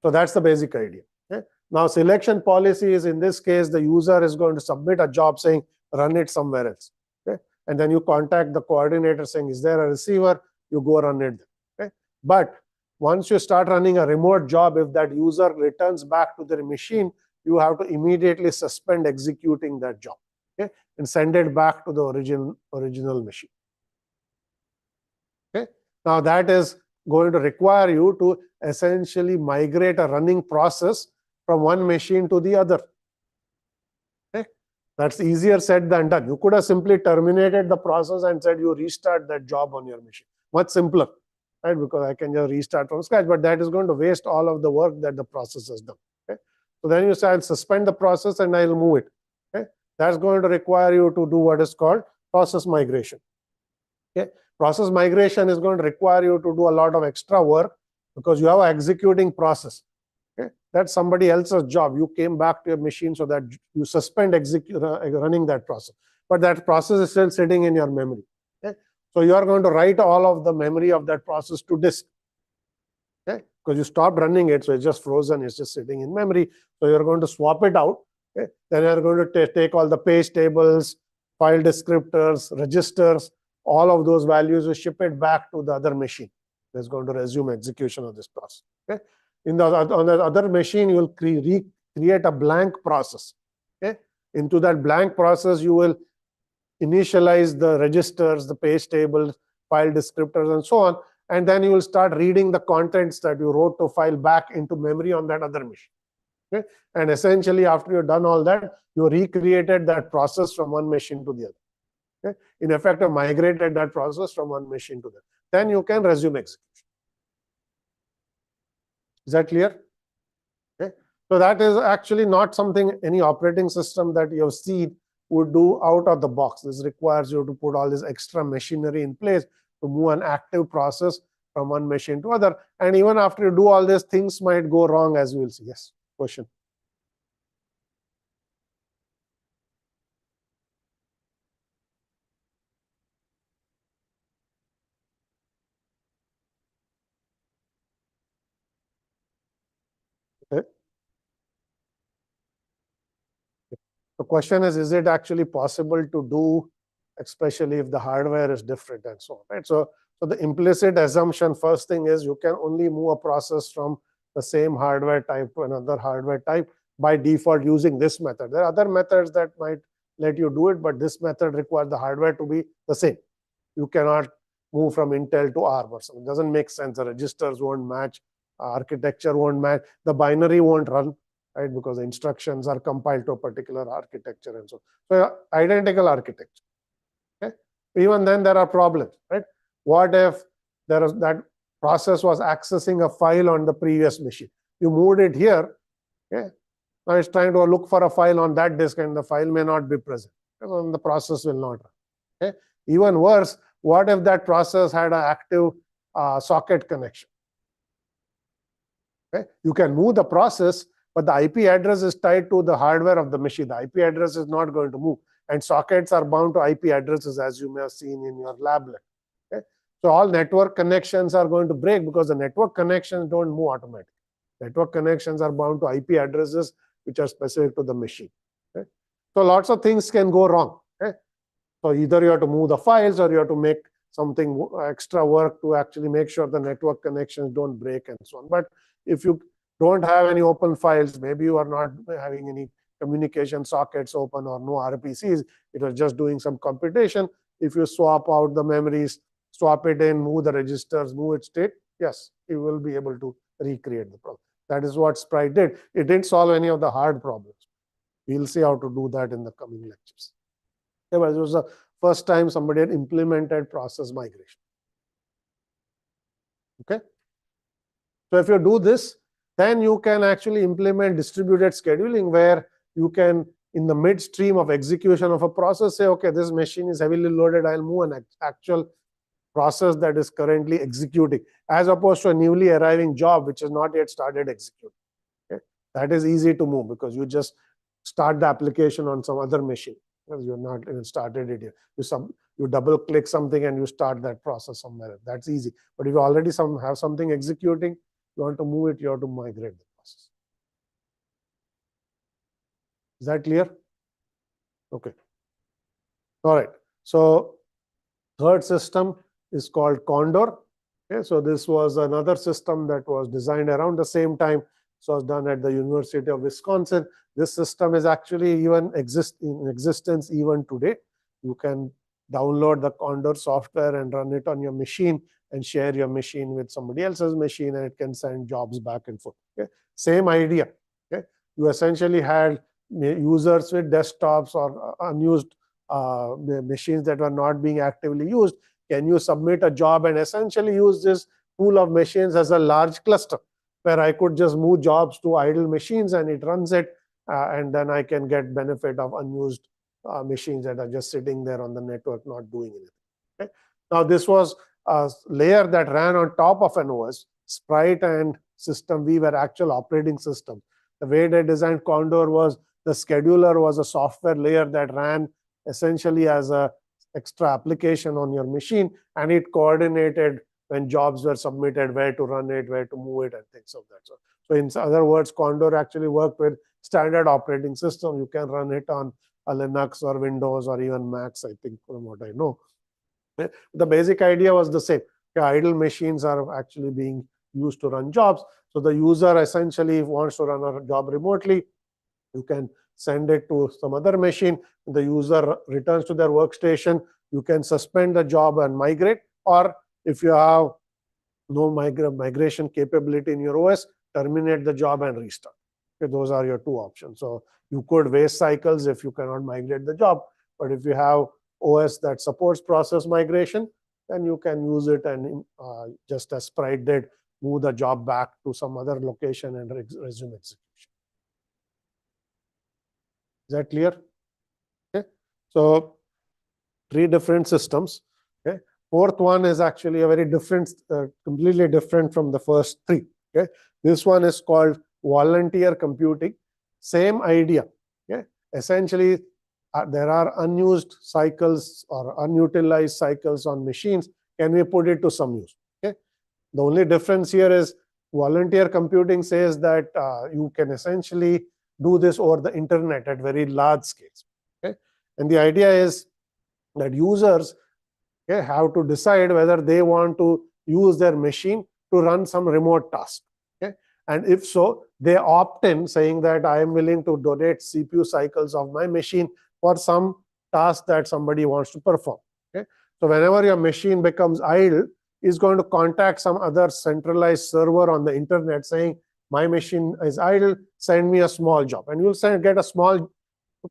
So that's the basic idea. Okay? Now, selection policy is, in this case, the user is going to submit a job saying, run it somewhere else. Okay? And then you contact the coordinator saying, is there a receiver? You go run it. Okay? But once you start running a remote job, if that user returns back to their machine, you have to immediately suspend executing that job, okay, and send it back to the original machine. Okay? Now, that is going to require you to essentially migrate a running process from one machine to the other. Okay? That's easier said than done. You could have simply terminated the process and said you restart that job on your machine. Much simpler, right? Because I can just restart from scratch, but that is going to waste all of the work that the process has done. Okay? So then you say, I'll suspend the process and I'll move it. Okay? That's going to require you to do what is called process migration. Okay? Process migration is going to require you to do a lot of extra work because you have an executing process. Okay? That's somebody else's job. You came back to your machine so that you suspend running that process. But that process is still sitting in your memory. Okay? So you are going to write all of the memory of that process to disk. Okay? Because you stopped running it, so it's just frozen, it's just sitting in memory. So you're going to swap it out. Okay? Then you're going to take all the page tables, file descriptors, registers, all of those values, you ship it back to the other machine that's going to resume execution of this process. Okay? On the other machine, you will recreate a blank process. Okay? Into that blank process, you will initialize the registers, the page tables, file descriptors, and so on. And then you will start reading the contents that you wrote to file back into memory on that other machine. Okay? And essentially, after you've done all that, you recreated that process from one machine to the other. Okay? In effect, you migrated that process from one machine to the other. Then you can resume execution. Is that clear? Okay. So that is actually not something any operating system that you have seen would do out of the box. This requires you to put all this extra machinery in place to move an active process from one machine to other. And even after you do all this, things might go wrong, as we will see. Yes, question. Okay. The question is it actually possible to do, especially if the hardware is different and so on, right? So the implicit assumption, first thing is you can only move a process from the same hardware type to another hardware type by default using this method. There are other methods that might let you do it, but this method requires the hardware to be the same. You cannot move from Intel to ARM or something. It doesn't make sense. The registers won't match, architecture won't match, the binary won't run, right? Because the instructions are compiled to a particular architecture and so on. So identical architecture. Okay? Even then there are problems, right? What if there is that process was accessing a file on the previous machine? You moved it here. Okay? Now it's trying to look for a file on that disk and the file may not be present. And the process will not run. Okay? Even worse, what if that process had an active socket connection? Okay? You can move the process, but the IP address is tied to the hardware of the machine. The IP address is not going to move, and sockets are bound to IP addresses, as you may have seen in your lab. Okay? So all network connections are going to break because the network connections don't move automatically. Network connections are bound to IP addresses which are specific to the machine. Okay? So lots of things can go wrong. Okay? So either you have to move the files or you have to make something extra work to actually make sure the network connections don't break and so on. But if you don't have any open files, maybe you are not having any communication sockets open or no RPCs, it was just doing some computation. If you swap out the memories, swap it in, move the registers, move its state, yes, you will be able to recreate the problem. That is what Sprite did. It didn't solve any of the hard problems. We'll see how to do that in the coming lectures. Yeah, but it was the first time somebody had implemented process migration. Okay. So if you do this, then you can actually implement distributed scheduling where you can, in the midstream of execution of a process, say, okay, this machine is heavily loaded, I'll move an actual process that is currently executing, as opposed to a newly arriving job which has not yet started executing. Okay? That is easy to move because you just start the application on some other machine. You're not even started it yet. You double click something and you start that process somewhere. That's easy. But if you already have something executing, you want to move it, you have to migrate the process. Is that clear? Okay. All right. So third system is called Condor. Okay, so this was another system that was designed around the same time. So it was done at the University of Wisconsin. This system is actually even in existence even today. You can download the Condor software and run it on your machine and share your machine with somebody else's machine, and it can send jobs back and forth. Okay? Same idea. Okay? You essentially had users with desktops or unused machines that were not being actively used. Can you submit a job and essentially use this pool of machines as a large cluster where I could just move jobs to idle machines and it runs it, and then I can get benefit of unused machines that are just sitting there on the network not doing anything. Okay? Now this was a layer that ran on top of an OS. Sprite and System V were actual operating systems. The way they designed Condor was the scheduler was a software layer that ran essentially as a extra application on your machine, and it coordinated when jobs were submitted, where to run it, where to move it, and things of that sort. So in other words, Condor actually worked with standard operating system. You can run it on a Linux or Windows or even Macs, I think, from what I know. The basic idea was the same. Idle machines are actually being used to run jobs. So the user essentially wants to run a job remotely. You can send it to some other machine. The user returns to their workstation. You can suspend the job and migrate, or if you have no migration capability in your OS, terminate the job and restart. Okay, those are your two options. So you could waste cycles if you cannot migrate the job, but if you have OS that supports process migration, then you can use it and just as Sprite did, move the job back to some other location and resume execution. Is that clear? Okay. So 3 different systems. Okay. Fourth one is actually a very different, completely different from the first 3. Okay. This one is called volunteer computing. Same idea. Okay. Essentially, there are unused cycles or unutilized cycles on machines. Can we put it to some use? Okay. The only difference here is volunteer computing says that you can essentially do this over the internet at very large scales. Okay? And the idea is that users have to decide whether they want to use their machine to run some remote task. Okay? And if so, they opt in saying that I am willing to donate CPU cycles of my machine for some task that somebody wants to perform. Okay? So whenever your machine becomes idle, it's going to contact some other centralized server on the internet saying, my machine is idle, send me a small job. And you'll get a small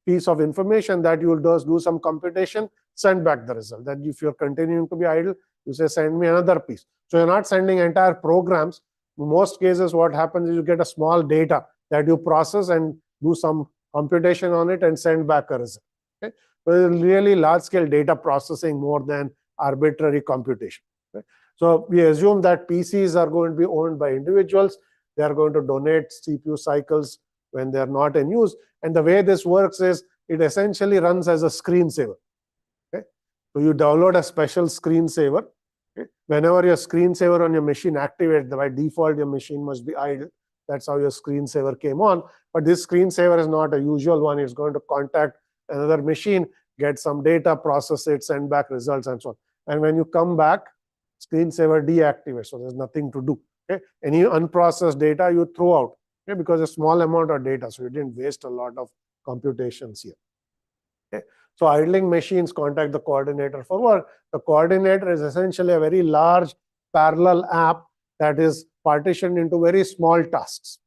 piece of information that you'll just do some computation, send back the result. Then if you're continuing to be idle, you say, send me another piece. So you're not sending entire programs. In most cases, what happens is you get a small data that you process and do some computation on it and send back a result. Okay? So it's really large-scale data processing more than arbitrary computation. Okay? So we assume that PCs are going to be owned by individuals. They are going to donate CPU cycles when they're not in use. And the way this works is it essentially runs as a screensaver. Okay? So you download a special screensaver. Okay? Whenever your screensaver on your machine activates, by default, your machine must be idle. That's how your screensaver came on. But this screensaver is not a usual one. It's going to contact another machine, get some data, process it, send back results, and so on. And when you come back, screensaver deactivates. So there's nothing to do. Okay? Any unprocessed data you throw out, okay? Because a small amount of data, so you didn't waste a lot of computations here. Okay? So idling machines contact the coordinator for work. The coordinator is essentially a very large parallel app that is partitioned into very small tasks.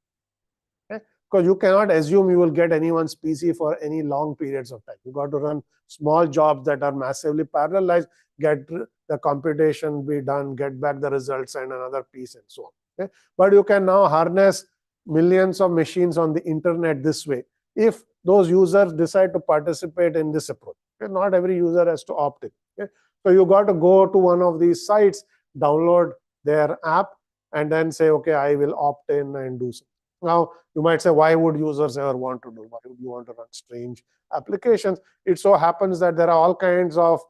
Okay? Because you cannot assume you will get anyone's PC for any long periods of time. You got to run small jobs that are massively parallelized, get the computation be done, get back the results, and another piece, and so on. Okay? But you can now harness millions of machines on the internet this way if those users decide to participate in this approach. Okay? Not every user has to opt in. Okay? So you got to go to one of these sites, download their app, and then say, okay, I will opt in and do something. Now, you might say, why would users ever want to do? Why would you want to run strange applications? It so happens that there are all kinds of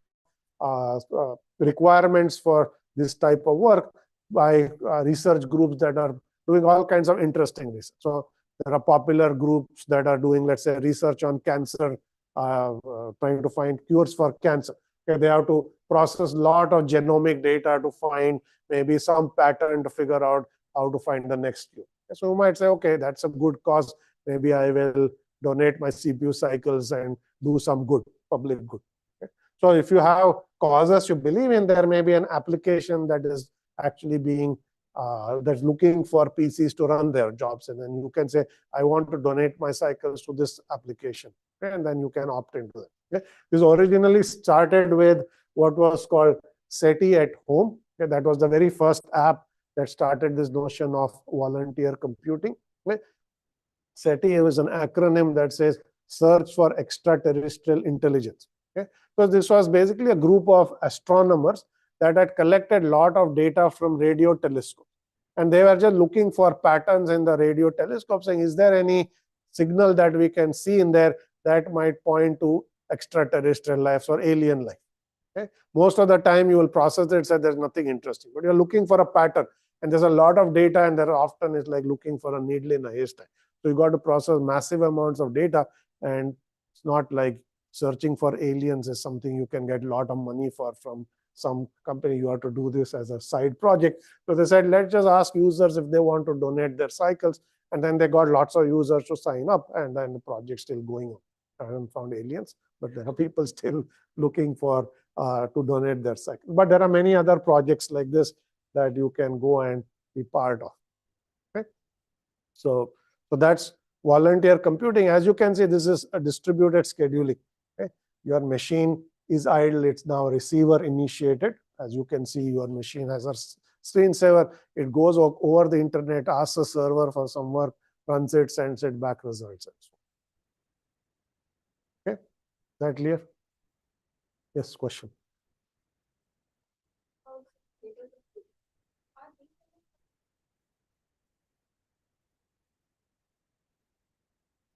requirements for this type of work by research groups that are doing all kinds of interesting research. So there are popular groups that are doing, let's say, research on cancer, trying to find cures for cancer. Okay, they have to process a lot of genomic data to find maybe some pattern to figure out how to find the next cure. So you might say, okay, that's a good cause. Maybe I will donate my CPU cycles and do some good, public good. Okay? So if you have causes you believe in, there may be an application that is actually being that's looking for PCs to run their jobs. And then you can say, I want to donate my cycles to this application. Okay? And then you can opt into it. Okay? This originally started with what was called SETI at home. Okay? That was the very first app that started this notion of volunteer computing. Okay? SETI was an acronym that says Search for Extraterrestrial Intelligence. Okay? So this was basically a group of astronomers that had collected a lot of data from radio telescopes. And they were just looking for patterns in the radio telescope, saying, is there any signal that we can see in there that might point to extraterrestrial life or alien life? Okay? Most of the time, you will process it and say there's nothing interesting. But you're looking for a pattern. And there's a lot of data, and there often is like looking for a needle in a haystack. So you got to process massive amounts of data. And it's not like searching for aliens is something you can get a lot of money for from some company. You have to do this as a side project. So they said, let's just ask users if they want to donate their cycles. And then they got lots of users to sign up, and then the project's still going on. I haven't found aliens, but there are people still looking for to donate their cycles. But there are many other projects like this that you can go and be part of. Okay? So that's volunteer computing. As you can see, this is a distributed scheduling. Okay? Your machine is idle. It's now receiver initiated. As you can see, your machine has a screensaver. It goes over the internet, asks a server for some work, runs it, sends it back results. Okay, is that clear? Yes, question.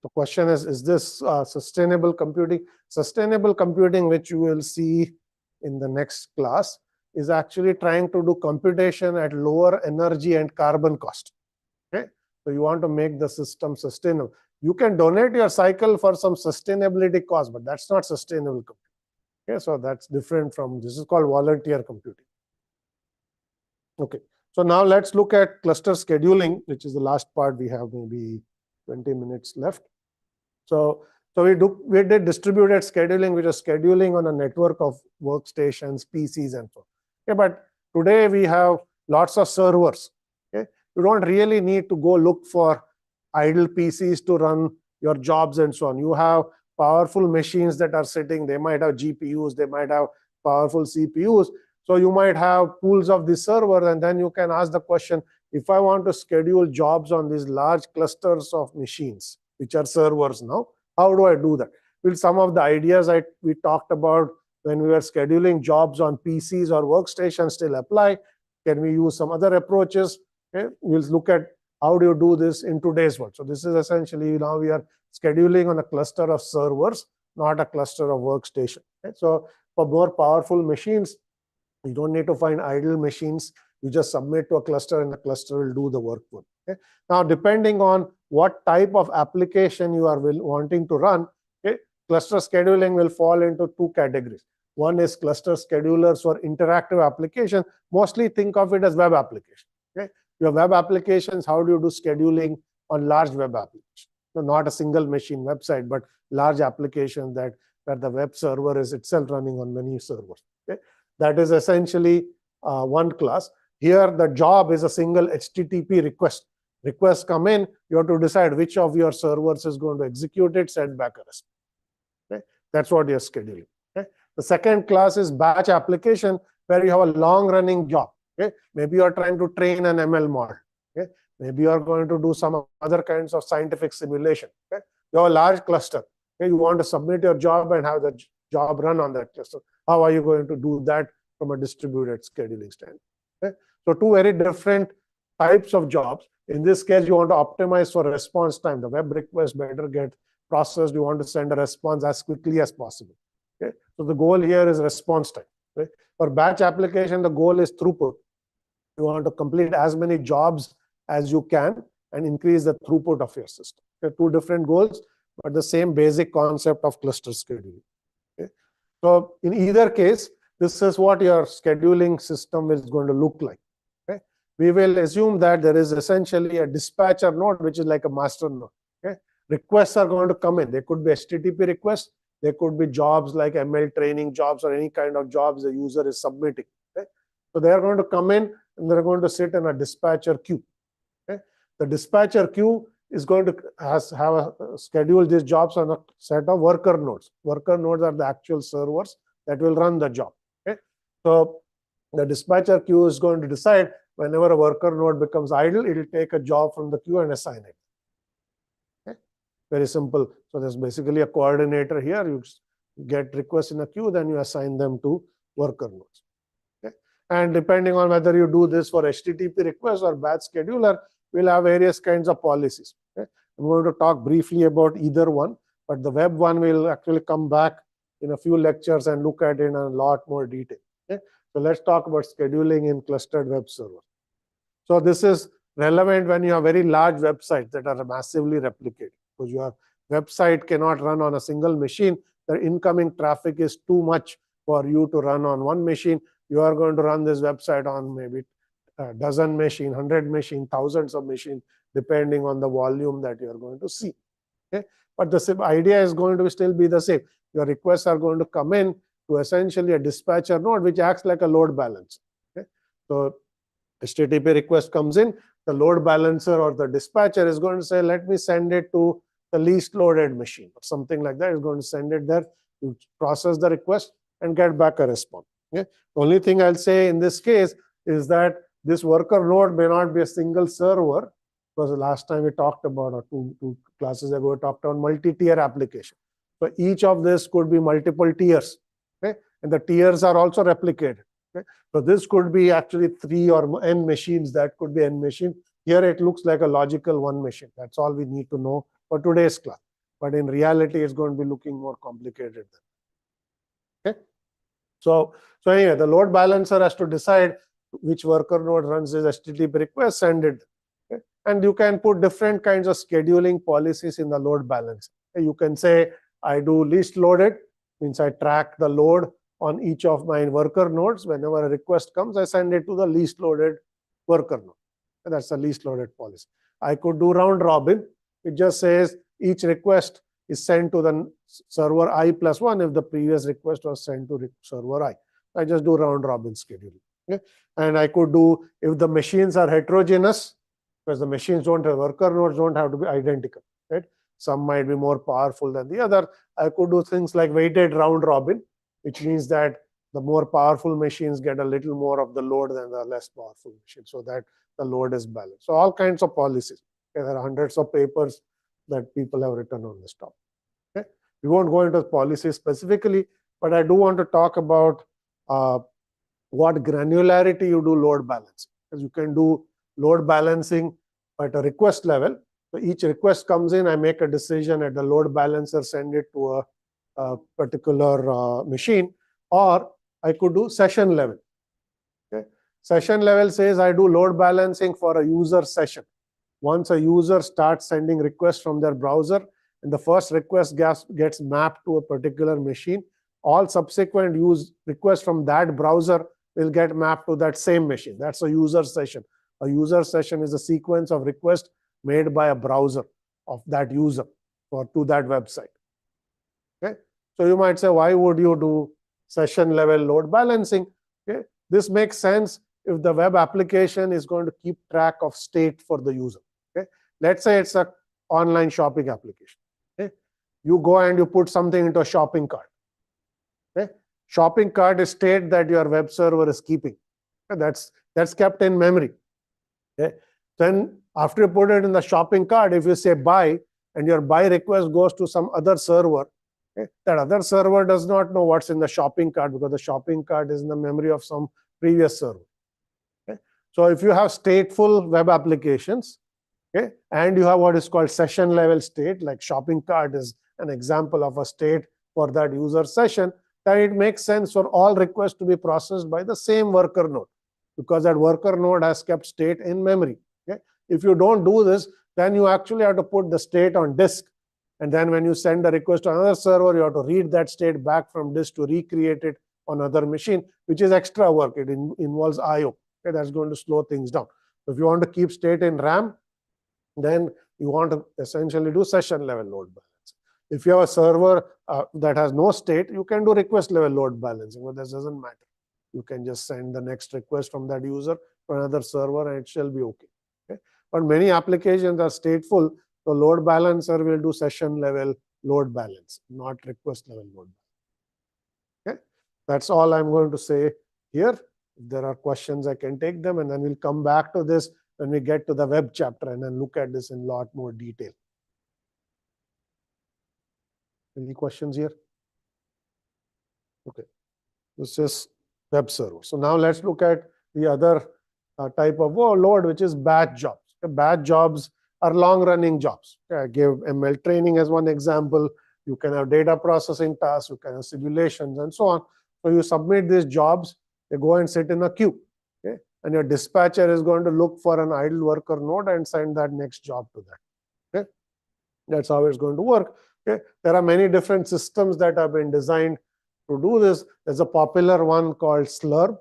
The question is this sustainable computing? Sustainable computing, which you will see in the next class, is actually trying to do computation at lower energy and carbon cost. Okay? So you want to make the system sustainable. You can donate your cycle for some sustainability cost, but that's not sustainable computing. Okay? So that's different from, this is called volunteer computing. Okay. So now let's look at cluster scheduling, which is the last part. We have maybe 20 minutes left. So we did distributed scheduling, which is scheduling on a network of workstations, PCs, and so on. Okay, but today we have lots of servers. Okay, you don't really need to go look for idle PCs to run your jobs and so on. You have powerful machines that are sitting. They might have GPUs. They might have powerful CPUs. So you might have pools of the server, and then you can ask the question, if I want to schedule jobs on these large clusters of machines, which are servers now, how do I do that? Will some of the ideas we talked about when we were scheduling jobs on PCs or workstations still apply? Can we use some other approaches? Okay? We'll look at how do you do this in today's world? So this is essentially, now we are scheduling on a cluster of servers, not a cluster of workstation. Right? So for more powerful machines, you don't need to find idle machines. You just submit to a cluster and the cluster will do the work for you. Okay? Now, depending on what type of application you are wanting to run, okay, cluster scheduling will fall into two categories. One is cluster schedulers for interactive application. Mostly think of it as web application. Okay? Your web applications, how do you do scheduling on large web applications? So not a single machine website, but large applications that where the web server is itself running on many servers. Okay? That is essentially one class. Here, the job is a single HTTP request. Requests come in, you have to decide which of your servers is going to execute it, send back a response. Okay? That's what you're scheduling. Okay? The second class is batch application, where you have a long-running job. Okay? Maybe you're trying to train an ML model. Okay? Maybe you're going to do some other kinds of scientific simulation. Okay? You have a large cluster. Okay? You want to submit your job and have the job run on that cluster. How are you going to do that from a distributed scheduling standpoint? Okay? So two very different types of jobs. In this case, you want to optimize for response time. The web request better get processed. You want to send a response as quickly as possible. Okay? So the goal here is response time. Okay? For batch application, the goal is throughput. You want to complete as many jobs as you can and increase the throughput of your system. Okay? Two different goals, but the same basic concept of cluster scheduling. Okay? So in either case, this is what your scheduling system is going to look like. Okay? We will assume that there is essentially a dispatcher node, which is like a master node. Okay? Requests are going to come in. They could be HTTP requests. They could be jobs like ML training jobs or any kind of jobs the user is submitting. Okay? So they are going to come in and they're going to sit in a dispatcher queue. Okay? The dispatcher queue is going to schedule these jobs on a set of worker nodes. Worker nodes are the actual servers that will run the job. Okay? So the dispatcher queue is going to decide whenever a worker node becomes idle, it will take a job from the queue and assign it. Okay? Very simple. So there's basically a coordinator here. You get requests in a queue, then you assign them to worker nodes. Okay? And depending on whether you do this for HTTP requests or batch scheduler, we'll have various kinds of policies. Okay? I'm going to talk briefly about either one, but the web one will actually come back in a few lectures and look at it in a lot more detail. Okay? So let's talk about scheduling in clustered web servers. So this is relevant when you have very large websites that are massively replicated, because your website cannot run on a single machine. The incoming traffic is too much for you to run on one machine. You are going to run this website on maybe a dozen machine, 100 machine, thousands of machines, depending on the volume that you are going to see. Okay? But the same idea is going to still be the same. Your requests are going to come in to essentially a dispatcher node, which acts like a load balancer. Okay? So HTTP request comes in, the load balancer or the dispatcher is going to say, let me send it to the least loaded machine or something like that. It's going to send it there, you process the request and get back a response. Okay? The only thing I'll say in this case is that this worker node may not be a single server, because the last time we talked about, or two classes ago, we talked on multi-tier application. So each of this could be multiple tiers. Okay? And the tiers are also replicated. Okay? So this could be actually 3 or n machines. That could be n machine. Here it looks like a logical one machine. That's all we need to know for today's class. But in reality, it's going to be looking more complicated than that. Okay? So anyway, the load balancer has to decide which worker node runs this HTTP request, send it. Okay? And you can put different kinds of scheduling policies in the load balancer. Okay? You can say, I do least loaded, means I track the load on each of my worker nodes. Whenever a request comes, I send it to the least loaded worker node. And that's the least loaded policy. I could do round robin. It just says each request is sent to the server I plus 1 if the previous request was sent to server I. I just do round robin scheduling. Okay? And I could do, if the machines are heterogeneous, because the machines don't have, worker nodes don't have to be identical. Right? Some might be more powerful than the other. I could do things like weighted round robin, which means that the more powerful machines get a little more of the load than the less powerful machines, so that the load is balanced. So all kinds of policies. Okay? There are hundreds of papers that people have written on this topic. Okay? We won't go into policies specifically, but I do want to talk about what granularity you do load balancing. Because you can do load balancing at a request level. So each request comes in, I make a decision at the load balancer, send it to a particular machine, or I could do session level. Okay. Session level says I do load balancing for a user session. Once a user starts sending requests from their browser, and the first request gets mapped to a particular machine, all subsequent requests from that browser will get mapped to that same machine. That's a user session. A user session is a sequence of requests made by a browser of that user to that website. Okay. So you might say, why would you do session level load balancing? Okay. This makes sense if the web application is going to keep track of state for the user. Okay. Let's say it's an online shopping application. Okay. You go and you put something into a shopping cart. Okay. Shopping cart is state that your web server is keeping. Okay. That's kept in memory. Okay. Then after you put it in the shopping cart, if you say buy and your buy request goes to some other server, okay, that other server does not know what's in the shopping cart because the shopping cart is in the memory of some previous server. Okay. So if you have stateful web applications, okay, and you have what is called session level state, like shopping cart is an example of a state for that user session, then it makes sense for all requests to be processed by the same worker node, because that worker node has kept state in memory. Okay. If you don't do this, then you actually have to put the state on disk. And then when you send a request to another server, you have to read that state back from disk to recreate it on another machine, which is extra work. It involves I/O. Okay. That's going to slow things down. So if you want to keep state in RAM, then you want to essentially do session level load balancing. If you have a server that has no state, you can do request level load balancing, but this doesn't matter. You can just send the next request from that user to another server and it shall be okay. Okay. But many applications are stateful, so load balancer will do session level load balance, not request level load balance. Okay. That's all I'm going to say here. If there are questions, I can take them, and then we'll come back to this when we get to the web chapter and then look at this in a lot more detail. Any questions here? Okay. This is web server. So now let's look at the other type of load, which is batch jobs. Okay. Batch jobs are long-running jobs. Okay. I gave ML training as one example. You can have data processing tasks, you can have simulations, and so on. So you submit these jobs, they go and sit in a queue. Okay. And your dispatcher is going to look for an idle worker node and send that next job to that. Okay. That's how it's going to work. Okay. There are many different systems that have been designed to do this. There's a popular one called Slurm.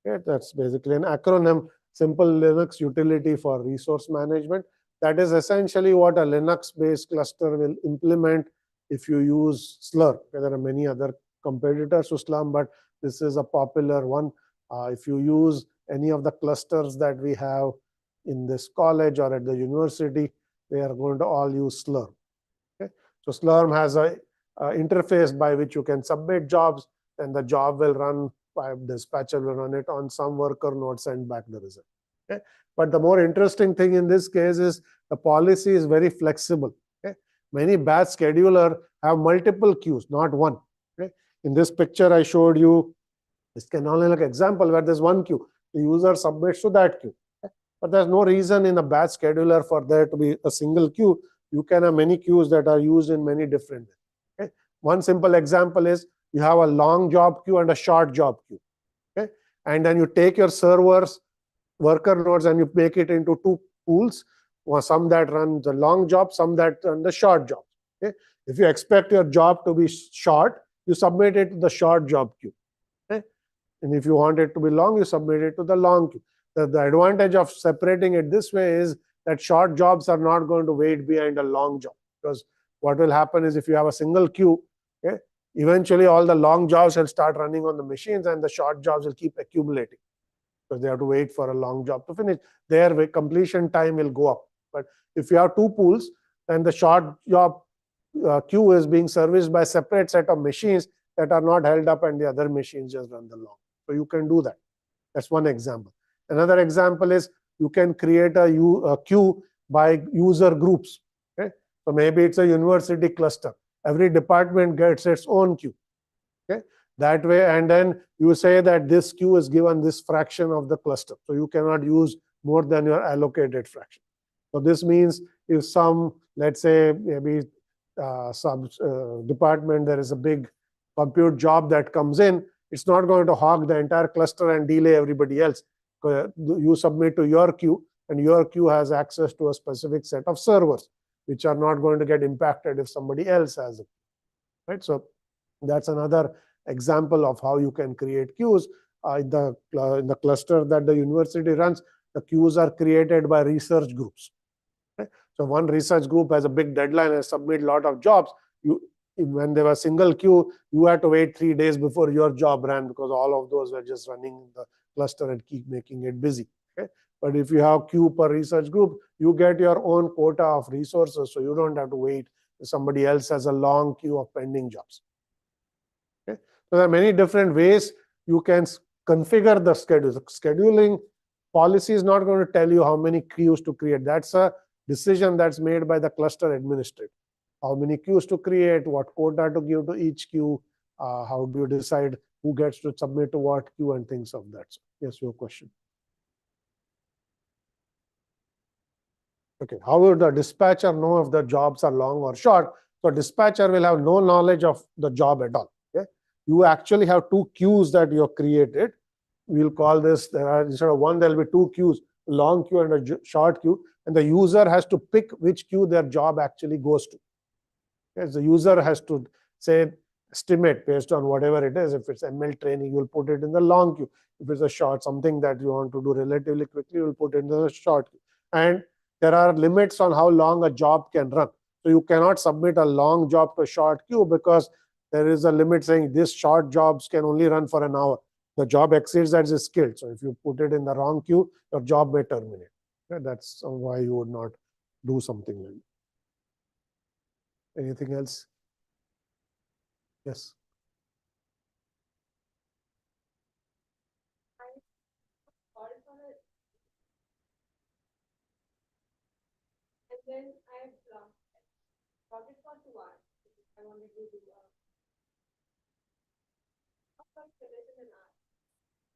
Okay. That's basically an acronym, Simple Linux Utility for Resource Management. That is essentially what a Linux-based cluster will implement if you use Slurm. Okay. There are many other competitors to Slurm, but this is a popular one. If you use any of the clusters that we have in this college or at the university, they are going to all use Slurm. Okay. So Slurm has a interface by which you can submit jobs, and the job will run, dispatcher will run it on some worker node, send back the result. Okay. But the more interesting thing in this case is the policy is very flexible. Okay. Many batch scheduler have multiple queues, not one. Okay. In this picture I showed you, this can only like example where there's one queue. The user submits to that queue. Okay. But there's no reason in a batch scheduler for there to be a single queue. You can have many queues that are used in many different ways. Okay. One simple example is you have a long job queue and a short job queue. Okay. And then you take your servers, worker nodes, and you make it into two pools, some that run the long job, some that run the short job. Okay. If you expect your job to be short, you submit it to the short job queue. Okay. And if you want it to be long, you submit it to the long queue. The advantage of separating it this way is that short jobs are not going to wait behind a long job, because what will happen is if you have a single queue, okay, eventually all the long jobs will start running on the machines and the short jobs will keep accumulating because they have to wait for a long job to finish. Their completion time will go up. But if you have two pools, then the short job queue is being serviced by a separate set of machines that are not held up, and the other machines just run the long. So you can do that. That's one example. Another example is you can create a queue by user groups. Okay. So maybe it's a university cluster. Every department gets its own queue. Okay. That way, and then you say that this queue is given this fraction of the cluster. So you cannot use more than your allocated fraction. So this means if some, let's say maybe some department, there is a big compute job that comes in, it's not going to hog the entire cluster and delay everybody else. You submit to your queue, and your queue has access to a specific set of servers, which are not going to get impacted if somebody else has it. Right? So that's another example of how you can create queues. In the cluster that the university runs, the queues are created by research groups. Right? So one research group has a big deadline and submit a lot of jobs. When there was single queue, you had to wait 3 days before your job ran, because all of those were just running in the cluster and keep making it busy. Okay? But if you have queue per research group, you get your own quota of resources, so you don't have to wait if somebody else has a long queue of pending jobs. Okay? So there are many different ways you can configure the schedule. The scheduling policy is not going to tell you how many queues to create. That's a decision that's made by the cluster administrator. How many queues to create, what quota to give to each queue, how do you decide who gets to submit to what queue, and things of that. Yes, your question. Okay, how will the dispatcher know if the jobs are long or short? So dispatcher will have no knowledge of the job at all. Okay, you actually have two queues that you have created. We'll call this, instead of one, there will be two queues, long queue and a short queue, and the user has to pick which queue their job actually goes to. Yes, the user has to say estimate based on whatever it is. If it's ML training, you'll put it in the long queue. If it's a short, something that you want to do relatively quickly, you'll put it in the short queue. And there are limits on how long a job can run. So you cannot submit a long job to a short queue, because there is a limit saying this short jobs can only run for an hour. The job exceeds that is skilled. So if you put it in the wrong queue, your job may terminate. Okay? That's why you would not do something like that. Anything else? Yes. And then I brought it for 2 hours. I wanted to do finish in an hour.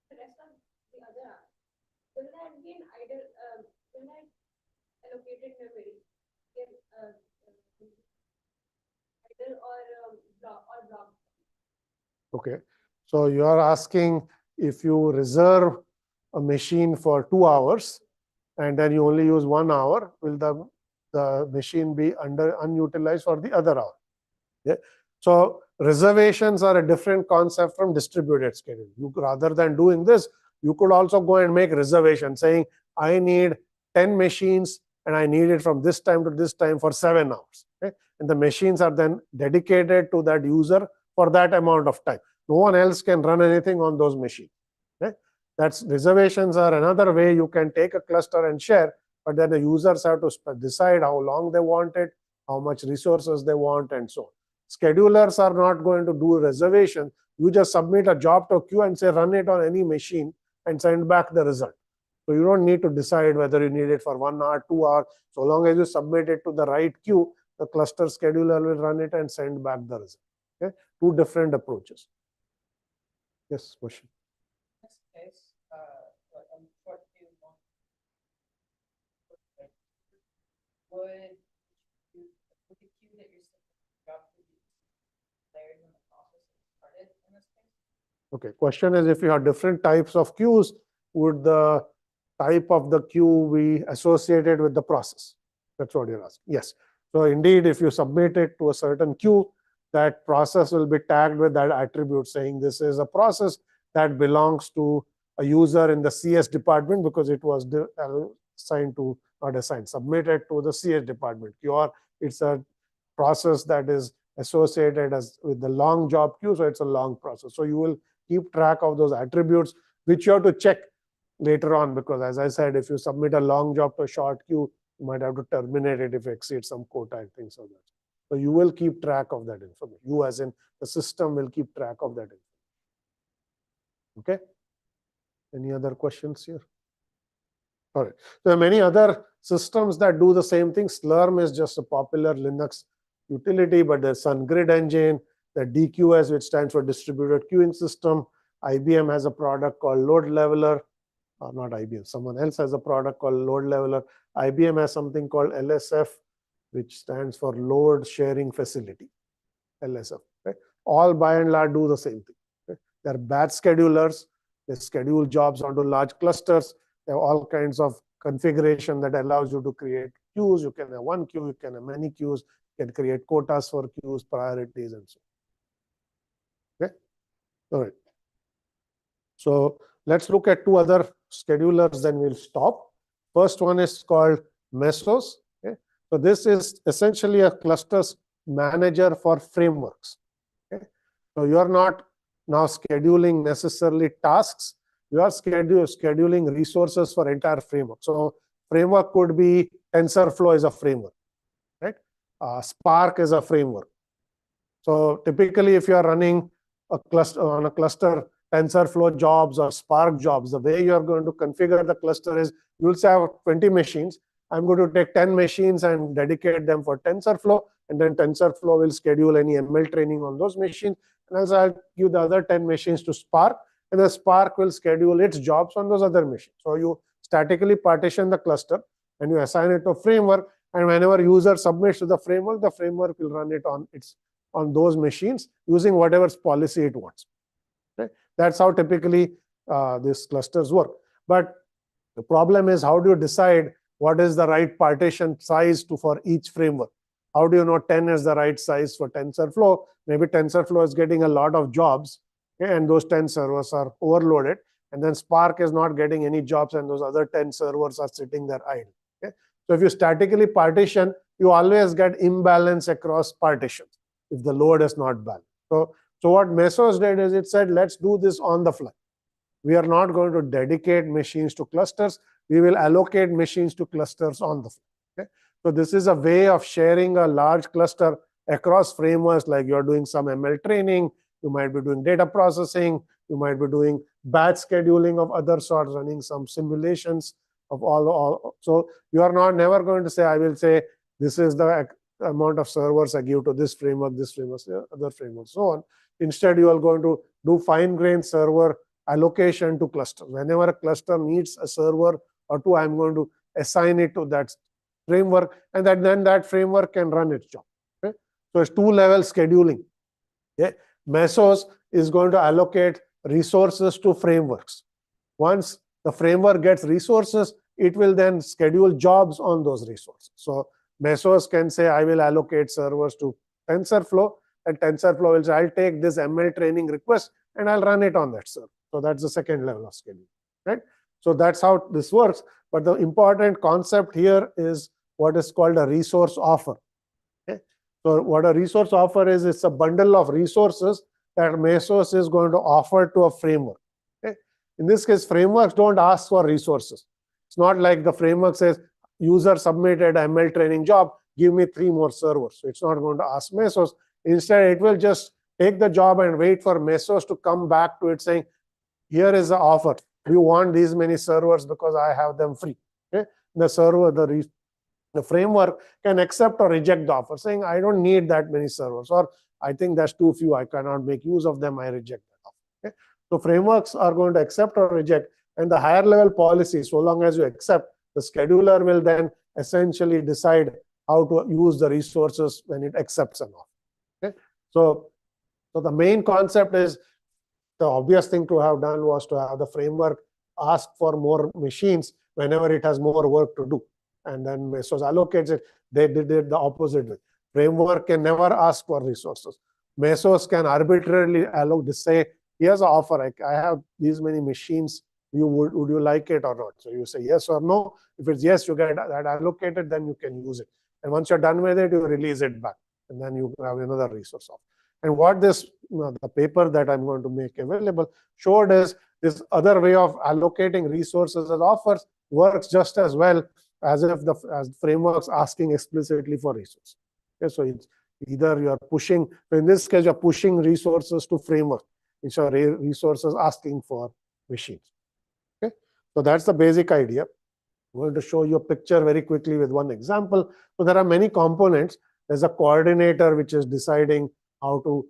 The rest of the other hour. Will that be an idle? Will I allocated memory? Idle or block? Okay. So you are asking, if you reserve a machine for 2 hours and then you only use 1 hour, will the machine be unutilized for the other hour? Yeah. So reservations are a different concept from distributed scheduling. You, rather than doing this, you could also go and make reservations saying, I need 10 machines and I need it from this time to this time for 7 hours. Okay? And the machines are then dedicated to that user for that amount of time. No one else can run anything on those machines. Okay? That's reservations are another way you can take a cluster and share, but then the users have to decide how long they want it, how much resources they want, and so on. Schedulers are not going to do reservation. You just submit a job to a queue and say run it on any machine and send back the result. So you don't need to decide whether you need it for 1 hour, 2 hours. So long as you submit it to the right queue, the cluster scheduler will run it and send back the result. Okay? Two different approaches. Yes, question. In this case, short queue, long queue, would the queue that you're submitting job to be declared when the process is started in this case? Okay, question is, if you have different types of queues, would the type of the queue be associated with the process? That's what you're asking. Yes. So indeed, if you submit it to a certain queue, that process will be tagged with that attribute saying this is a process that belongs to a user in the CS department, because it was assigned to, not assigned, submitted to the CS department queue, or it's a process that is associated with the long job queue, so it's a long process. So you will keep track of those attributes, which you have to check later on, because as I said, if you submit a long job to a short queue, you might have to terminate it if it exceeds some quota and things like that. So you will keep track of that information. You, as in the system, will keep track of that information. Okay. Any other questions here? All right. There are many other systems that do the same thing. Slurm is just a popular Linux utility, but there's SunGrid engine, the DQS, which stands for distributed queuing system. IBM has a product called Load Leveler. not IBM, someone else has a product called load leveler. IBM has something called LSF, which stands for load sharing facility, LSF. Right? All by and large do the same thing. Right? They're batch schedulers. They schedule jobs onto large clusters. They have all kinds of configuration that allows you to create queues. You can have one queue, you can have many queues, you can create quotas for queues, priorities, and so on. Okay? All right. So let's look at two other schedulers, then we'll stop. First one is called Mesos. Okay? So this is essentially a clusters manager for frameworks. Okay? So you are not now scheduling necessarily tasks. You are scheduling resources for entire framework. So framework could be TensorFlow is a framework, right? Spark is a framework. So typically, if you are running a cluster on a cluster, TensorFlow jobs or Spark jobs, the way you are going to configure the cluster is you will say I have 20 machines. I'm going to take 10 machines and dedicate them for TensorFlow, and then TensorFlow will schedule any ML training on those machines. And also I'll give the other 10 machines to Spark, and the Spark will schedule its jobs on those other machines. So you statically partition the cluster and you assign it to a framework. And whenever user submits to the framework will run it on those machines using whatever policy it wants. Okay? That's how typically these clusters work. But the problem is, how do you decide what is the right partition size for each framework? How do you know 10 is the right size for TensorFlow? Maybe TensorFlow is getting a lot of jobs, okay, and those 10 servers are overloaded. And then Spark is not getting any jobs, and those other 10 servers are sitting there idle. Okay? So if you statically partition, you always get imbalance across partitions if the load is not balanced. So what Mesos did is it said, let's do this on the fly. We are not going to dedicate machines to clusters. We will allocate machines to clusters on the fly. Okay? So this is a way of sharing a large cluster across frameworks, like you're doing some ML training, you might be doing data processing, you might be doing batch scheduling of other sorts, running some simulations of all. So you are never going to say, I will say, this is the amount of servers I give to this framework, other framework, so on. Instead, you are going to do fine-grained server allocation to clusters. Whenever a cluster needs a server or two, I'm going to assign it to that framework, and then that framework can run its job. Okay? So it's two-level scheduling. Okay? Mesos is going to allocate resources to frameworks. Once the framework gets resources, it will then schedule jobs on those resources. So Mesos can say, I will allocate servers to TensorFlow, and TensorFlow will say, I'll take this ML training request and I'll run it on that server. So that's the second level of scheduling, right? So that's how this works. But the important concept here is what is called a resource offer. Okay? So what a resource offer is, it's a bundle of resources that Mesos is going to offer to a framework. Okay? In this case, frameworks don't ask for resources. It's not like the framework says, user submitted ML training job, give me 3 more servers. So it's not going to ask Mesos. Instead, it will just take the job and wait for Mesos to come back to it saying, here is the offer. You want these many servers because I have them free. Okay? The server, the framework can accept or reject the offer, saying, I don't need that many servers, or I think that's too few, I cannot make use of them, I reject that offer. Okay? So frameworks are going to accept or reject, and the higher level policy, so long as you accept, the scheduler will then essentially decide how to use the resources when it accepts an offer. Okay? So the main concept is, the obvious thing to have done was to have the framework ask for more machines whenever it has more work to do. And then Mesos allocates it. They did it the opposite way. Framework can never ask for resources. Mesos can arbitrarily say, here's an offer. I have these many machines. Would you like it or not? So you say yes or no. If it's yes, you get that allocated, then you can use it. And once you're done with it, you release it back. And then you have another resource offer. And what this, the paper that I'm going to make available showed is this other way of allocating resources as offers works just as well as if as frameworks asking explicitly for resources. Okay, so it's either you're pushing, so in this case, you're pushing resources to framework, which are resources asking for machines. Okay, so that's the basic idea. I'm going to show you a picture very quickly with one example. So there are many components. There's a coordinator which is deciding how to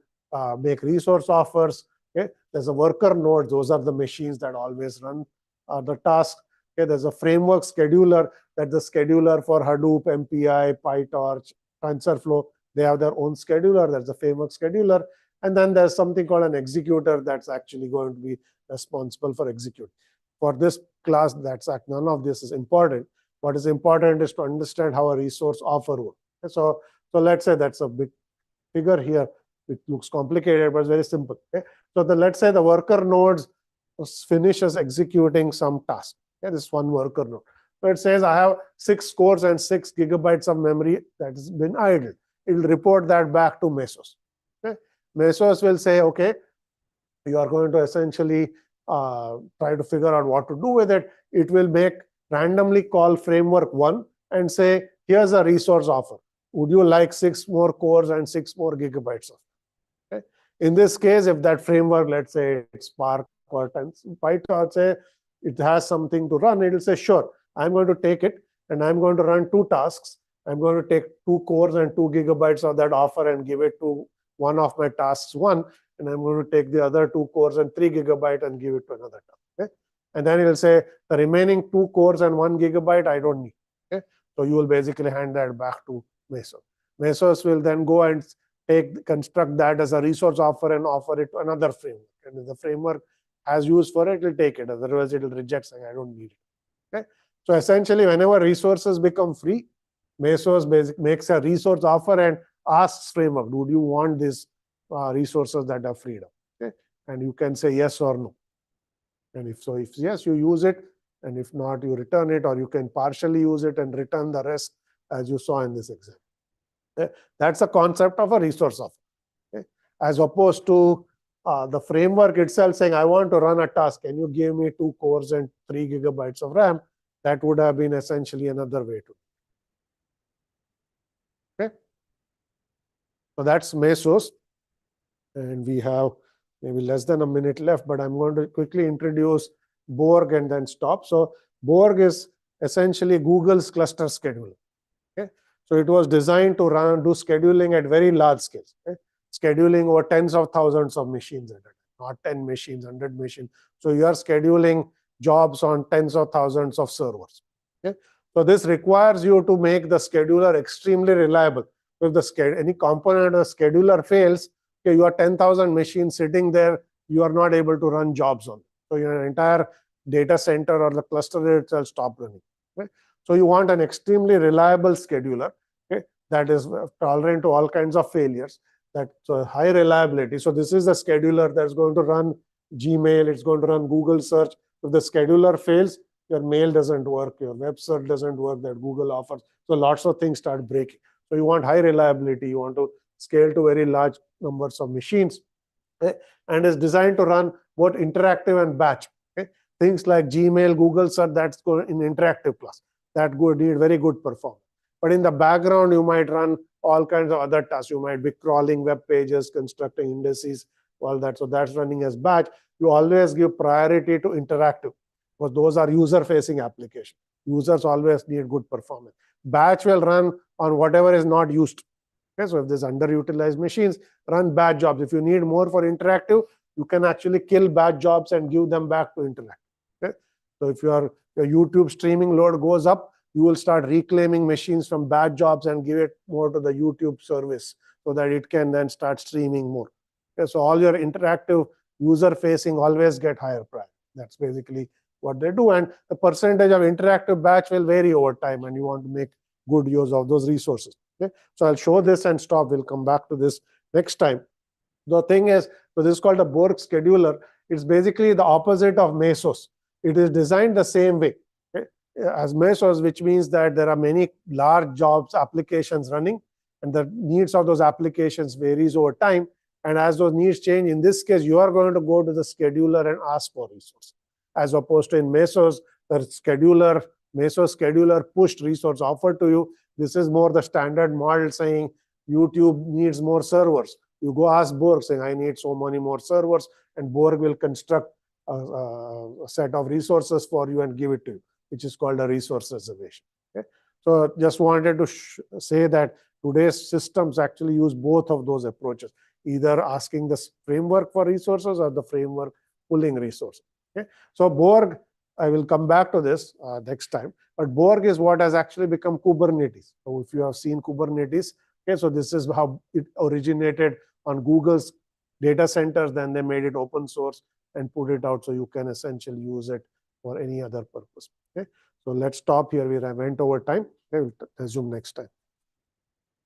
make resource offers. Okay? There's a worker node. Those are the machines that always run the task. Okay, there's a framework scheduler, that's the scheduler for Hadoop, MPI, PyTorch, TensorFlow. They have their own scheduler, that's the framework scheduler. And then there's something called an executor that's actually going to be responsible for executing. For this class, none of this is important. What is important is to understand how a resource offer works. So let's say that's a big figure here. It looks complicated, but it's very simple. Okay? So let's say the worker nodes finishes executing some task. Okay? This one worker node. So it says I have 6 cores and 6 gigabytes of memory that has been idle. It will report that back to Mesos. Okay? Mesos will say, okay, you are going to essentially try to figure out what to do with it. It will randomly call framework 1 and say, here's a resource offer. Would you like 6 more cores and 6 more gigabytes of? Okay? In this case, if that framework, let's say it's Spark or PyTorch, say it has something to run, it will say, sure, I'm going to take it and I'm going to run 2 tasks. I'm going to take 2 cores and 2 gigabytes of that offer and give it to one of my tasks 1. And I'm going to take the other 2 cores and 3 gigabyte and give it to another task. Okay? And then it will say the remaining 2 cores and 1 gigabyte I don't need. Okay? So you will basically hand that back to Mesos. Mesos will then go and construct that as a resource offer and offer it to another framework. And if the framework has use for it, it will take it. Otherwise, it will reject, saying I don't need it. Okay? So essentially, whenever resources become free, Mesos makes a resource offer and asks framework, do you want these resources that are freed up? Okay? And you can say yes or no. And if yes, you use it. And if not, you return it, or you can partially use it and return the rest, as you saw in this example. Okay? That's a concept of a resource offer. Okay? As opposed to the framework itself saying, I want to run a task. Can you give me 2 cores and 3 gigabytes of RAM? That would have been essentially another way to. Okay? So that's Mesos. And we have maybe less than a minute left, but I'm going to quickly introduce Borg and then stop. So Borg is essentially Google's cluster scheduler. Okay? So it was designed to do scheduling at very large scales. Okay? Scheduling over tens of thousands of machines at a time, not 10 machines, 100 machines. So you are scheduling jobs on tens of thousands of servers. Okay? So this requires you to make the scheduler extremely reliable. If any component of the scheduler fails, okay, you are 10,000 machines sitting there, you are not able to run jobs on it. So your entire data center or the cluster itself stop running. Okay? So you want an extremely reliable scheduler, okay, that is tolerant to all kinds of failures. That's high reliability. So this is a scheduler that's going to run Gmail, it's going to run Google search. If the scheduler fails, your mail doesn't work, your web search doesn't work that Google offers. So lots of things start breaking. So you want high reliability, you want to scale to very large numbers of machines. Okay? And is designed to run both interactive and batch. Okay? Things like Gmail, Google search, that's going in interactive class. That need very good performance. But in the background, you might run all kinds of other tasks. You might be crawling web pages, constructing indices, all that. So that's running as batch. You always give priority to interactive, because those are user-facing applications. Users always need good performance. Batch will run on whatever is not used. Okay? So if there's underutilized machines, run batch jobs. If you need more for interactive, you can actually kill batch jobs and give them back to interactive. Okay? So if your YouTube streaming load goes up, you will start reclaiming machines from batch jobs and give it more to the YouTube service so that it can then start streaming more. Okay? So all your interactive user-facing always get higher priority. That's basically what they do. And the percentage of interactive batch will vary over time, and you want to make good use of those resources. Okay? So I'll show this and stop. We'll come back to this next time. The thing is, so this is called a Borg scheduler. It's basically the opposite of Mesos. It is designed the same way as Mesos, which means that there are many large jobs, applications running, and the needs of those applications varies over time. And as those needs change, in this case, you are going to go to the scheduler and ask for resources. As opposed to in Mesos, the Mesos scheduler pushed resource offered to you. This is more the standard model saying YouTube needs more servers. You go ask Borg saying, I need so many more servers, and Borg will construct a set of resources for you and give it to you, which is called a resource reservation. Okay? So just wanted to say that today's systems actually use both of those approaches, either asking the framework for resources or the framework pulling resources. Okay? So Borg I will come back to this next time. But Borg is what has actually become Kubernetes. So if you have seen Kubernetes, okay, so this is how it originated on Google's data centers. Then they made it open source and put it out so you can essentially use it for any other purpose. Okay, so let's stop here. We went over time. Okay, we'll resume next time.